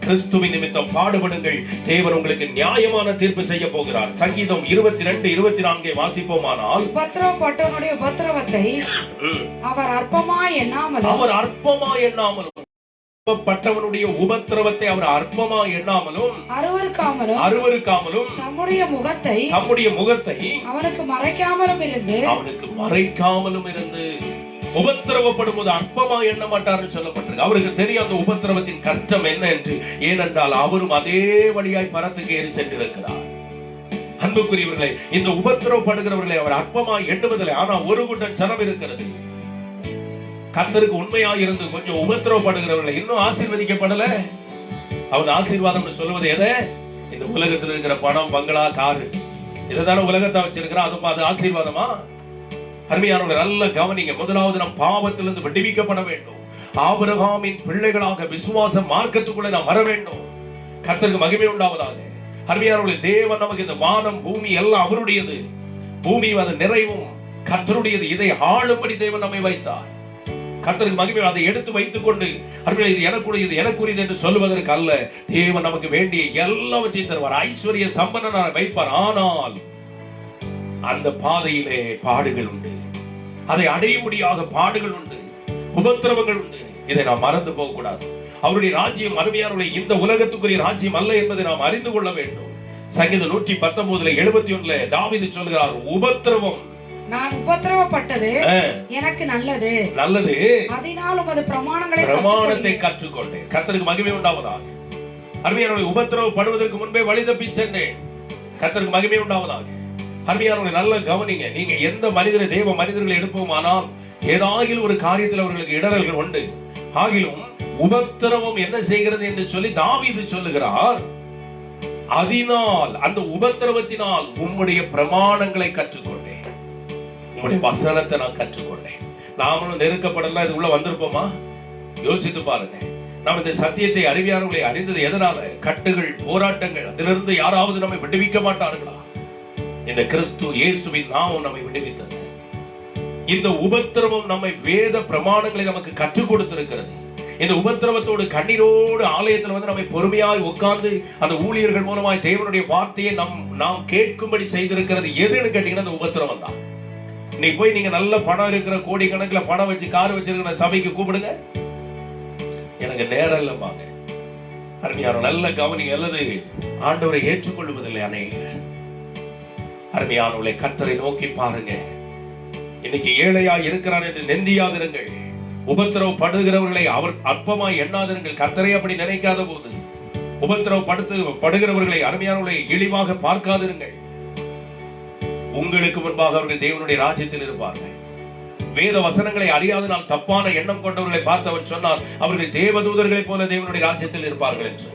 கிறிஸ்துவின் நிமித்தம் பாடுபடுங்கள், தேவன் உங்களுக்கு நியாயமான தீர்ப்பு செய்ய போகிறார். சங்கீதம் 22:24 வாசிப்போமானால், உபத்திரவப்பட்டவனுடைய உபத்திரவத்தை அவர் அற்பமாய் எண்ணாமலும் பட்டவனுடைய உபத்திரவத்தை அவர் அற்பமா எண்ணாமலும் அருவருக்காமலும் தம்முடைய முகத்தை அவனுக்கு மறைக்காமலும் இருந்து உபத்திரவப்படும் போது அற்பமா எண்ண மாட்டார் சொல்லப்பட்டிருக்கு. அவருக்கு தெரியும் அந்த உபத்திரவத்தின் கஷ்டம் என்ன என்று. ஏனென்றால் அவரும் அதே வழியாய் பரத்துக்கு ஏறி சென்றிருக்கிறார். அன்புக்குரியவர்களே, இந்த உபத்திரவப்படுகிறவர்களை அவர் அற்பமா எண்ணுவதில்லை. ஆனா ஒரு கூட்டம் ஜனம் இருக்கிறது, கர்த்தருக்கு உண்மையா இருந்து கொஞ்சம் உபத்திரவப்படுகிறவர்களை இன்னும் ஆசீர்வதிக்கப்படல. அவன் ஆசீர்வாதம் சொல்லுவது எதை? இந்த உலகத்தில் இருக்கிற பணம், பங்களா, காரு, இதுதானே உலகத்தை வச்சிருக்கிறான். அது ஆசீர்வாதமா? அருமையானவர்கள் நல்ல கவனிங்க. முதலாவது நம் பாவத்திலிருந்து விடுவிக்கப்பட வேண்டும். ஆபிரகாமின் பிள்ளைகளாக விசுவாச மார்க்கத்துக்குள்ளே நாம் வர வேண்டும். கர்த்தருக்கு மகிமை உண்டாவதாக. அருமையானவர்களே, தேவன் நமக்கு இந்த வானம் பூமி எல்லாம் அவருடையது. பூமி அது நிறைவும் கர்த்தருடையது. இதை ஆளும்படி தேவன் நம்மை வைத்தார். கர்த்தருக்கு மகிமை. அதை எடுத்து வைத்துக் கொண்டு அருமையானவர்களே, இது எனக்குரியது என்று சொல்லுவதற்கு அல்ல. தேவன் நமக்கு வேண்டிய எல்லாவற்றையும் தருவார். ஐஸ்வர்ய சம்பன்னனாக வைப்பார். ஆனால் அந்த பாதையிலே பாடுகள் உண்டு. அதை அடையும்படியாக பாடுகள் உண்டு, உபத்திரவங்கள் உண்டு. இதை நாம் மறந்து போக கூடாது. அவருடைய ராஜ்யம் அருமையானவர்களே இந்த உலகத்துக்குரிய ராஜ்யம் அல்ல என்பதை நாம் அறிந்து கொள்ள வேண்டும். சங்கீதம் 119:71 தாவீது சொல்கிறார், உபத்திரவம் நான் உபத்திரவப்பட்டது எனக்கு நல்லது, அதனால் உமது பிரமாணத்தை கற்றுக்கொண்டேன். கர்த்தருக்கு மகிமை உண்டாவதாக. அருமையானவர்களே, உபத்திரவப்படுவதற்கு முன்பே வழி தப்பி சென்றேன். கர்த்தருக்கு மகிமை உண்டாவதாக. அருமையானவர்களே, நல்ல கவனிங்க. நீங்க எந்த தேவ மனிதர்களை எடுப்போமானால் ஏதாகிலும் ஒரு காரியத்தில் அவர்களுக்கு இடரல்கள் உண்டு. ஆகிலும் உபத்திரவம் என்ன செய்கிறது என்று சொல்லி தாவீது சொல்லுகிறார், அதனால் அந்த உபத்திரவத்தினால் உம்முடைய பிரமாணங்களை கற்றுக்கொண்டேன், உம்முடைய வசனத்தை நான் கற்றுக்கொண்டேன். நாமளும் நெருக்கப்படலாம் இது உள்ள வந்திருப்போமா? யோசித்து பாருங்க. நாம் இந்த சத்தியத்தை அறிவியானவர்களை அறிந்தது எதனால? கட்டுகள், போராட்டங்கள், அதிலிருந்து யாராவது நம்மை விடுவிக்க மாட்டார்களா? இந்த கிறிஸ்து இயேசுவின் நாமம் நம்மை விடுவித்தது. இந்த உபத்திரவம் நம்மை வேத பிரமாணங்களை நமக்கு கற்றுக் கொடுத்திருக்கிறது. இந்த உபத்திரவத்தோடு கண்ணீரோடு ஆலயத்தில் வந்து நம்மை பொறுமையாய் உட்கார்ந்து அந்த ஊழியர்கள் மூலமாய் தேவனுடைய வார்த்தையை நாம் கேட்கும்படி செய்திருக்கிறது. எதுன்னு கேட்டீங்கன்னா அந்த உபத்திரவம் தான். இன்னைக்கு போய் நீங்க நல்ல பணம் இருக்கிற, கோடிக்கணக்கில் பணம் வச்சு கார் வச்சிருக்கிற சபைக்கு கூப்பிடுங்க, எனக்கு நேரம் இல்லமாங்க. அருமையான நல்ல கவனிங்க. அல்லது ஆண்டவரை ஏற்றுக்கொள்வதில்லை அநேகர். அருமையானவர்களை, கர்த்தரை நோக்கி பாருங்க. இன்னைக்கு ஏழையா இருக்கிறார் என்று நெந்தியாதிருங்கள். உபத்திரவப்படுகிறவர்களை அவர் அற்பமாய் எண்ணாதிருங்கள். கர்த்தரை அப்படி நினைக்காத போது உபத்திரவப்படுகிறவர்களை, அருமையானவர்களை இழிவாக பார்க்காதிருங்கள். உங்களுக்கு முன்பாக அவர்கள் தேவனுடைய ராஜ்யத்தில் இருப்பார்கள். வேத வசனங்களை அறியாதனால் தப்பான எண்ணம் கொண்டவர்களை பார்த்து அவர் சொன்னார், அவர்கள் தேவதூதர்களை போல தேவனுடைய ராஜ்யத்தில் இருப்பார்கள் என்று.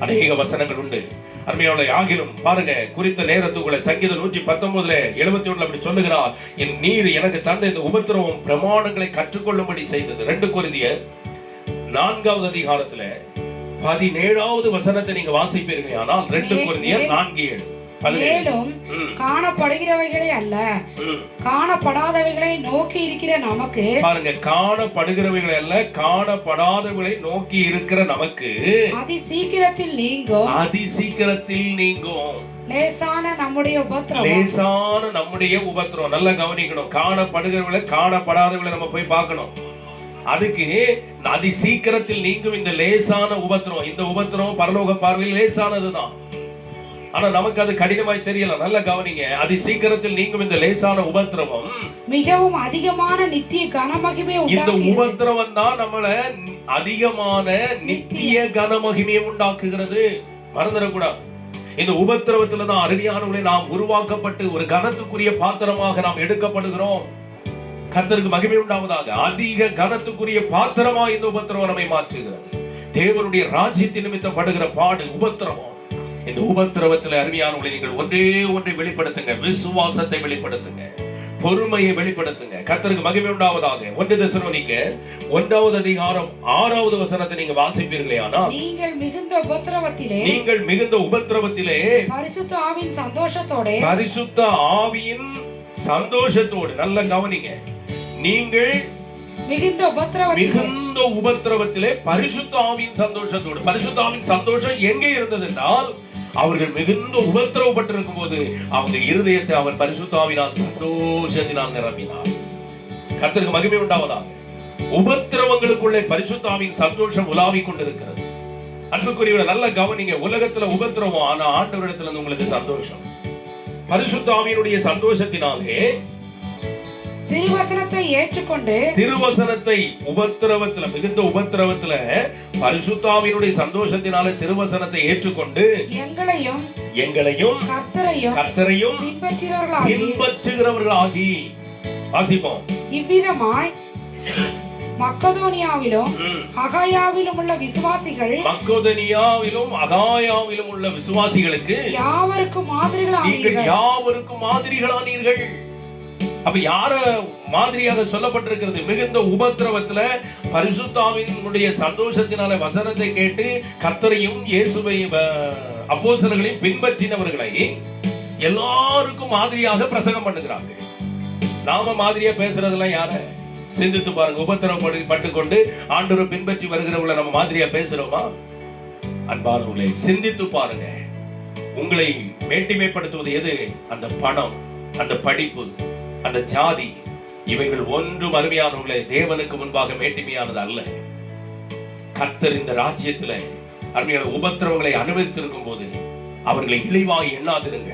அநேக வசனங்கள் உண்டு. அருமையானவர்களே, ஆகிலும் பாருங்க, குறித்த நேரத்துக்குள்ள சங்கீதம் 119:71 அப்படி சொல்லுகிறார், என் நீர் எனக்கு தந்த இந்த உபத்திரவம் பிரமாணங்களை கற்றுக்கொள்ளும்படி செய்தது. 2 கொரிந்தியர் 4வது அதிகாரத்துல 17வது வசனத்தை நீங்க வாசிப்பீர்கள். ஆனால் 2 கொரிந்தியர் 4:7 மேலும் காணப்படுகிறவைகளே அல்ல, காணப்படாதவைகளை நோக்கி இருக்கிற நமக்கு, பாருங்க, காணப்படுகிறவைகளை அல்ல காணப்படாதவைகளை நோக்கி இருக்கிற நமக்கு அதி சீக்கிரத்தில் நீங்கும் லேசான நம்முடைய உபத்திரம். நல்லா கவனிக்கணும். காணப்படுகிறவர்களை காணப்படாதவர்களை நம்ம போய் பார்க்கணும். அதுக்கு அதி சீக்கிரத்தில் நீங்கும் இந்த லேசான உபத்திரம். இந்த உபத்திரம் பரலோக பார்வையில் லேசானதுதான். ஆனா நமக்கு அது கடினமாய் தெரியல. நல்ல கவனிங்க. அதி சீக்கிரத்தில் நீங்கும் இந்த லேசான உபத்திரவம் மிகவும் அதிகமான நித்திய கனமகிமையை இந்த உபத்திரவம் தான் நம்மள அதிகமான நித்திய கனமகிமையை உண்டாக்குகிறது. மறந்துடக்கூடாது. இந்த உபத்திரவத்துல தான் அருமையானவர்களை நாம் உருவாக்கப்பட்டு ஒரு கனத்துக்குரிய பாத்திரமாக நாம் எடுக்கப்படுகிறோம். கர்த்தருக்கு மகிமை உண்டாவதாக. அதிக கனத்துக்குரிய பாத்திரமா இந்த உபத்திரவம் நம்மை மாற்றுகிறது. தேவனுடைய ராஜ்யத்தின் நிமித்தம் படுகிற பாடு உபத்திரவம். இந்த உபத்திரவத்தில் அருமையானவர்களை நீங்கள் ஒன்றை வெளிப்படுத்துங்க. விசுவாசத்தை வெளிப்படுத்துங்க, பொறுமையை வெளிப்படுத்துங்க. கர்த்தருக்கு மகிமை உண்டாவதாக. 1 தெசலோனிக்கர் 1வது அதிகாரம் 6வது வசனத்தை நீங்க வாசிப்பீர்களே, ஆனால் நீங்கள் மிகுந்த உபத்திரவத்திலே பரிசுத்த ஆவியின் சந்தோஷத்தோடு நல்ல கவனிங்க. நீங்கள் மிகுந்த உபத்திரவத்திலே பரிசுத்த ஆவியின் சந்தோஷத்தோடு. பரிசுத்த ஆவியின் சந்தோஷம் எங்கே இருந்தது என்றால், அவர்கள் மிகுந்த உபத்திரவப்பட்டிருக்கும் போது அவங்க இருதயத்தை அவர் பரிசுத்த ஆவியினால் சந்தோஷத்தினால் நிரப்பினார். கர்த்தருக்கு மகிமை உண்டாவதாக. உபத்திரவங்களுக்குள்ளே பரிசுத்த ஆவியின் சந்தோஷம் உலாவிக் கொண்டிருக்கிறது. அன்புக்குரியவர்கள் நல்ல கவனிங்க. உலகத்துல உபத்திரவம், ஆனா ஆண்டவரிடத்துல உங்களுக்கு சந்தோஷம். பரிசுத்த ஆவியினுடைய சந்தோஷத்தினாலே திருவசனத்தை ஏற்றுக்கொண்டு, திருவசனத்தை உபத்திரவத்துல மிகுந்த உபத்திரவத்துல பரிசுத்த ஆவியினுடைய சந்தோஷத்தினால திருவசனத்தை ஏற்றுக்கொண்டு எங்களையும் கர்த்தரையும் பின்பற்றுகிறவர்களாகி வாசிப்போம். இவ்விதமாய் மக்கதோனியாவிலும் அகாயாவிலும் உள்ள விசுவாசிகளுக்கு யாவருக்கும் மாதிரிகளானீர்கள். அப்ப யார மாதிரியாக சொல்லப்பட்டிருக்கிறது? மிகுந்த உபத்திரவத்துல பரிசுத்த ஆவியினுடைய சந்தோஷத்தினால வசனத்தை கேட்டு கர்த்தரையும் இயேசுவையும் அப்போஸ்தலர்களையும் பின்பற்றினவர்களை எல்லாருக்கும் மாதிரியாக பிரசங்கம் பண்ணுகிறார்கள். நாம மாதிரியா பேசுறதெல்லாம் யார சிந்தித்து பாருங்க. உபத்திரவப்பட்டு கொண்டு ஆண்டவரை பின்பற்றி வருகிறவங்களை நம்ம மாதிரியா பேசுறோமா? அன்பானவர்களே, சிந்தித்து பாருங்க. உங்களை மேட்டிமைப்படுத்துவது எது? அந்த பணம், அந்த படிப்பு, அந்த ஜாதி, இவைகள் ஒன்றும் அருமையானவர்களே தேவனுக்கு முன்பாக மேட்டிமையானது அல்ல. கர்த்தர் இந்த ராஜ்யத்துல அருமையான உபத்திரவங்களை அனுபவித்திருக்கும் போது அவர்களை இழிவாய் எண்ணாதிருங்க.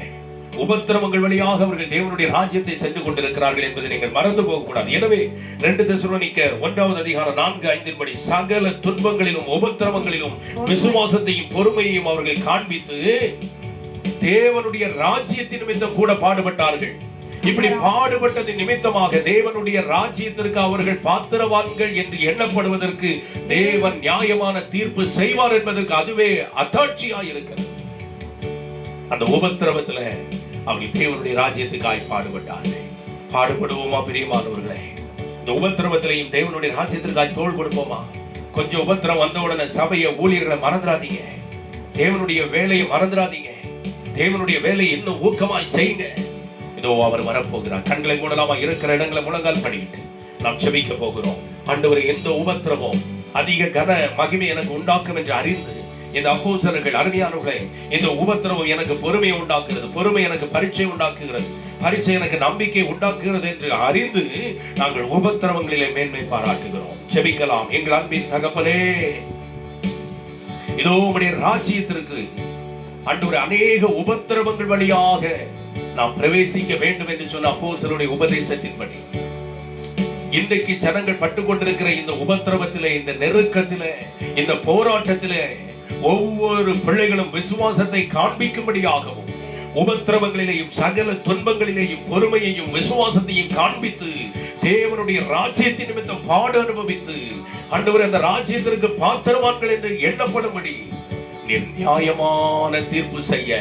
உபத்திரவங்கள் வழியாக அவர்கள் தேவனுடைய ராஜ்யத்தை சென்று கொண்டிருக்கிறார்கள் என்பதை நீங்கள் மறந்து போகக்கூடாது. எனவே 2 தெசலோனிக்கர் 1வது அதிகாரம் 4-5 படி சகல துன்பங்களிலும் உபத்திரவங்களிலும் விசுவாசத்தையும் பொறுமையையும் அவர்கள் காண்பித்து தேவனுடைய ராஜ்யத்தின் நிமித்தம் கூட பாடுபட்டார்கள். இப்படி பாடுபட்டது நிமித்தமாக தேவனுடைய ராஜ்யத்திற்கு அவர்கள் பாத்திரவான்கள் என்று எண்ணப்படுவதற்கு தேவன் நியாயமான தீர்ப்பு செய்வார் என்பதற்கு அதுவே அத்தாட்சியாய் இருக்கிறது. அந்த உபத்திரவத்துல அவர்கள் தேவனுடைய ராஜ்யத்துக்காய் பாடுபட்டார்கள். பாடுபடுவோமா பிரியமானவர்களே? இந்த உபத்திரவத்திலையும் தேவனுடைய ராஜ்யத்திற்காய் தோள் கொடுப்போமா? கொஞ்சம் உபத்திரம் வந்த உடனே சபையை ஊழியர்களை மறந்துடாதீங்க. தேவனுடைய வேலையை மறந்துடாதீங்க. தேவனுடைய வேலையை இன்னும் ஊக்கமாய் செய்யுங்க. அவர் வரப்போகிறார். கண்களை மூடலாமா? இருக்கிற இடங்களை முழங்கால் படிக்கிட்டு நாம் செபிக்க போகிறோம். ஆண்டவரே, எந்த உபத்திரவம் அதிக கன மகிமை எனக்கு உண்டாக்கும் என்று அறிந்து இந்த அப்போஸ்தலர்கள் அருமையானவர்களே, இந்த உபத்திரவம் எனக்கு பொறுமையை உண்டாக்குகிறது, பொறுமை எனக்கு பரீட்சை உண்டாக்குகிறது, பரீட்சை எனக்கு நம்பிக்கை உண்டாக்குகிறது என்று அறிந்து நாங்கள் உபத்திரவங்களிலே மேன்மை பாராட்டுகிறோம். செபிக்கலாம். எங்கள் அன்பின் தகப்பனே, இதோ உம்முடைய ராஜ்யத்திற்கு ஆண்டவரே அநேக உபத்திரவங்கள் வழியாக நாம் பிரவேசிக்க வேண்டும் என்று சொன்ன அப்போஸ்தலருடைய உபதேசத்தின்படி இன்றைக்கு ஜனங்கள் பட்டுக் கொண்டிருக்கிற இந்த உபத்திரவத்திலே, இந்த நெருக்கத்திலே, இந்த போராட்டத்திலே ஒவ்வொரு பிள்ளைகளும் விசுவாசத்தை காண்பிக்கும்படியாகவும் உபத்திரவங்களிலேயும் சகல துன்பங்களிலேயும் பொறுமையையும் விசுவாசத்தையும் காண்பித்து தேவனுடைய ராஜ்யத்தின் நிமித்தம் பாடு அனுபவித்து ஆண்டவரே அந்த ராஜ்யத்திற்கு பாத்திரவான்கள் என்று எண்ணப்படும்படி நியாயமான தீர்ப்பு செய்ய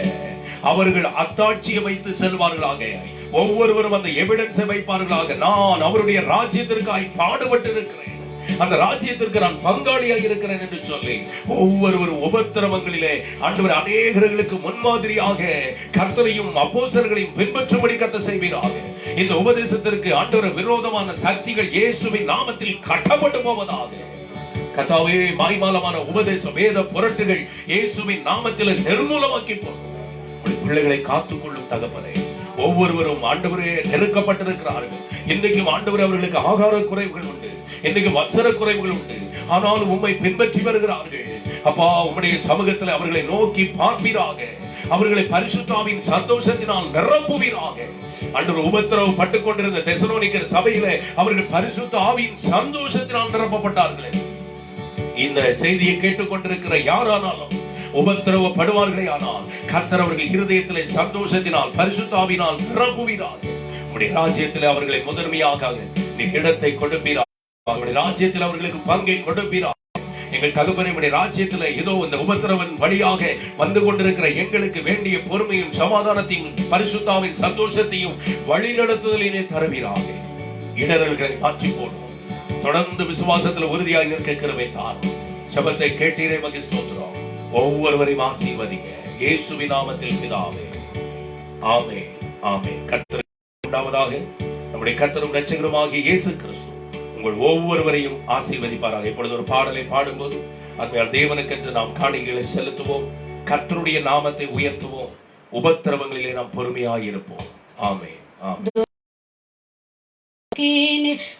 அவர்கள் அத்தாட்சியை வைத்து செல்வார்களாக. ஒவ்வொருவரும் அந்த எவிடன்ஸை வைப்பார்களாக. நான் அவருடைய ராஜ்யத்திற்காய் பாடுபட்டு இருக்கிறேன், அந்த ராஜ்யத்திற்கு நான் பங்காளியாக இருக்கிறேன் என்று சொல்லி ஒவ்வொருவரும் உபத்திரவங்களிலே ஆண்டவர் அநேகர்களுக்கு முன்மாதிரியாக கர்த்தரையும் அப்போஸ்தலர்களையும் பின்பற்றும்படி கர்த்தர் செய்வீராக. இந்த உபதேசத்திற்கு ஆண்டவர் விரோதமான சக்திகள் இயேசுவின் நாமத்தில் கட்டப்பட்டு போவதாக. கர்த்தாவே, மாய்மாலமான உபதேசம், வேத புரட்டுகள் இயேசுவின் நாமத்தில் நிர்மூலமாக்கி போகும். பிள்ளைகளை காத்துக்கொள்ளும் தகப்பனே, ஒவ்வொருவரும் ஆண்டவரே நெருக்கப்பட்டிருக்கிறார்கள். இன்றைக்கும் ஆண்டவர் அவர்களுக்கு ஆகார குறைவுகள் உண்டு, இன்றைக்கு வத்சர குறைவுகள் உண்டு. ஆனாலும் உம்மை பின்பற்றி வருகிறார்கள். அப்பா, உம்முடைய சமூகத்தில் அவர்களை நோக்கி பார்ப்பீராக. அவர்களை பரிசுத்த ஆவியின் சந்தோஷத்தினால் நிரப்புவீராக. ஆண்டவர் உபத்திரவம் பட்டுக் கொண்டிருந்த தெசலோனிக்கர் சபையிலே அவர்கள் பரிசுத்த ஆவியின் சந்தோஷத்தினால் நிரப்பப்பட்டார்கள். இந்த செய்தியை கேட்டுக்கொண்டிருக்கிற யாரானாலும் உபத்திரவப்படுவார்களே, ஆனால் கர்த்தர் அவர்கள் இருதயத்திலே சந்தோஷத்தினால் பரிசுத்த ஆவியினால் நிரப்புவீராக. உம்முடைய ராஜ்யத்திலே அவர்களை முதன்மையாக நீ இடத்தை கொடுப்பீரா, அவருடைய ராஜ்யத்தில் அவர்களுக்கு பங்கை கொடுப்பீரா. எங்கள் தகப்பனுடைய ராஜ்யத்தில் ஏதோ இந்த உபத்திரவன் வழியாக வந்து கொண்டிருக்கிற எங்களுக்கு வேண்டிய பொறுமையும் சமாதானத்தையும் பரிசுத்தாவின் சந்தோஷத்தையும் வழிநடத்துதலினை தருவீராக. இடரல்களை மாற்றி போடும். தொடர்ந்து விசுவாசத்தில் உறுதியாக நிற்க கிருபை தாரும். ஜெபத்தை கேட்டீரே, மகி ஸ்தோத்திரம். ஒவ்வொருவரையும் ஆசீர்வதிங்க இயேசுவின் நாமத்தில் பிதாவே, ஆமென், ஆமென். கர்த்தர் உண்டாவதாக. நம்முடைய கர்த்தரும் இரட்சகருமாகிய இயேசு கிறிஸ்து உங்கள் ஒவ்வொருவரையும் ஆசீர்வதிப்பாராக. இப்பொழுது ஒரு பாடலை பாடும்போது அன்மையால் தேவனுக்கென்று நாம் காணிக்கைகளை செலுத்துவோம், கர்த்தருடைய நாமத்தை உயர்த்துவோம், உபத்திரவங்களிலே நாம் பொறுமையாக இருப்போம். ஆமென், ஆமென்.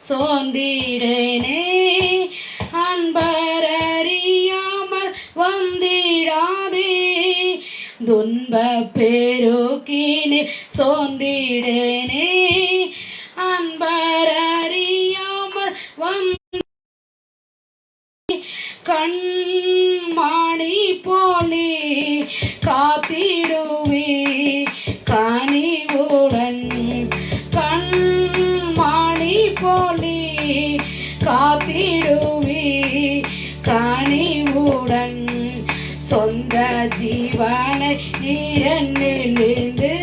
சோர்ந்திடனே அன்பர் அறியாமல் வந்திடாதே, துன்ப பெருக்கினே சோர்ந்திடனே அன்பர் அறியாமல் கண்மாணி போலே காத்திடுவே கனிவுடன், கண்மாணி போலே காத்திடுவே கனிவுடன், சொந்த ஜீவனை நீரன்னிலிருந்து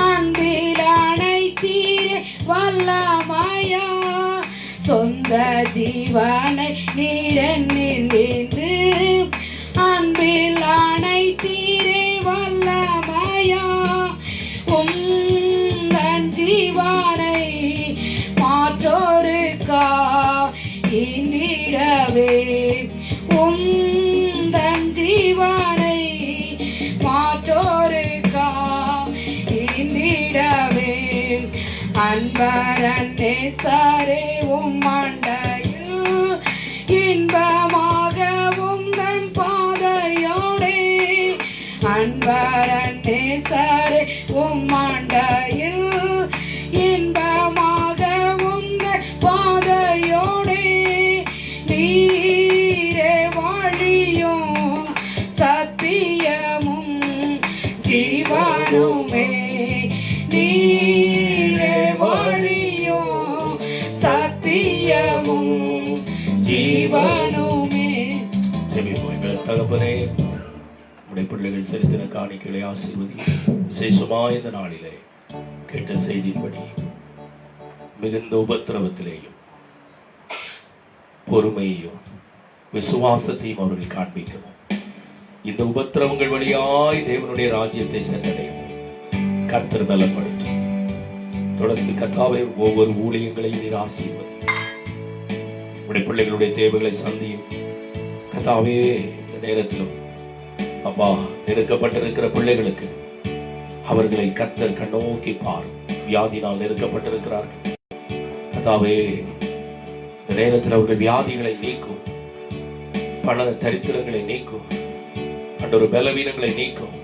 அன்பில் அணைத்தீரே வல்லமையா, சொந்த ஜீவனை நீரன்னிலிருந்து அன்பில் அணைத்தீரே வல்லமையா, உந்தன் ஜீவனை மாற்றோருக்கா இந்திடவே, உந்தன் ஜீவனை மாற்றோருக்கா இந்திடவே, அன்பரன்னே சாரே உம்மண்டையில் இன்பமாக உந்தன் பாதையோடே, அன்பரன்னே சாரே உம்மண்டையில் இன்பமாக உங்கள் பாதையோடே, நீரே வழியும் சத்தியமும் ஜீவனுமே, நீரே வழியும் சத்தியமும் ஜீவனுமே. தகப்பனே, உடைய பிள்ளைகள் செலுத்தின காணிக்கைகளை ஆசீர்வதி. விசேஷமா இந்த நாளிலே கேட்ட செய்தியின்படி மிகுந்த உபத்திரவத்திலேயும் பொறுமையையும் விசுவாசத்தையும் அவர்கள் காண்பிக்கவும், இந்த உபத்திரவங்கள் வழியாய் தேவனுடைய ராஜ்யத்தை சென்றடையும் கர்த்தர் பலப்படுத்தும். தொடர்ந்து கர்த்தாவே ஒவ்வொரு ஊழியங்களையும் நீர் ஆசீர்வதி. உடைய பிள்ளைகளுடைய தேவைகளை சந்தியும் கர்த்தாவே. இந்த நேரத்திலும் அப்பா, நெருக்கப்பட்டிருக்கிற பிள்ளைகளுக்கு அவர்களை கர்த்தர் கண்ணோக்கி பாரும். வியாதினால் நெருக்கப்பட்டிருக்கிறார்கள் கர்த்தாவே, இந்த நேரத்தில் அவர்கள் வியாதிகளை நீக்கும், பல தரித்திரங்களை நீக்கும், அன்றொரு பலவீனங்களை நீக்கும்.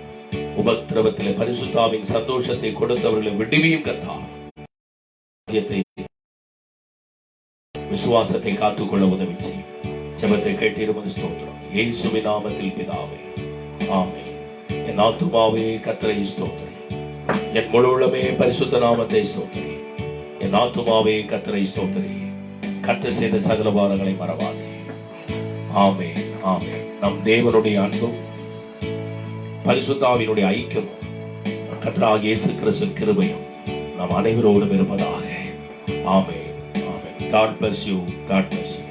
உபத்திரவத்திலே பரிசுத்தாவின் சந்தோஷத்தை கொடுத்து அவர்களை விடுவியும் கர்த்தா. விசுவாசத்தை காத்துக்கொள்ள உதவி செய்யும். ஜெபத்தை கேட்டிருப்பது ஸ்தோத்திரம் இயேசுவின் நாமத்தில் பிதாவே, ஆமென். என் ஆத்துமாவே கர்த்தரை ஸ்தோத்திரி, என் முழு உள்ளமே பரிசுத்த நாமத்தை ஸ்தோத்திரி. என் ஆத்துமாவே கர்த்தரை ஸ்தோத்திரி, கர்த்தர் செய்த சகல வாரங்களை மறவாதே. ஆமென், ஆமென். நம் தேவனுடைய அன்பும் பரிசுத்தாவினுடைய ஐக்கியமும் கர்த்தராகிய இயேசு கிறிஸ்துவின் கிருபையும் நம் அனைவரோடும் இருப்பதாக. ஆமென், ஆமென். God bless you. God bless you.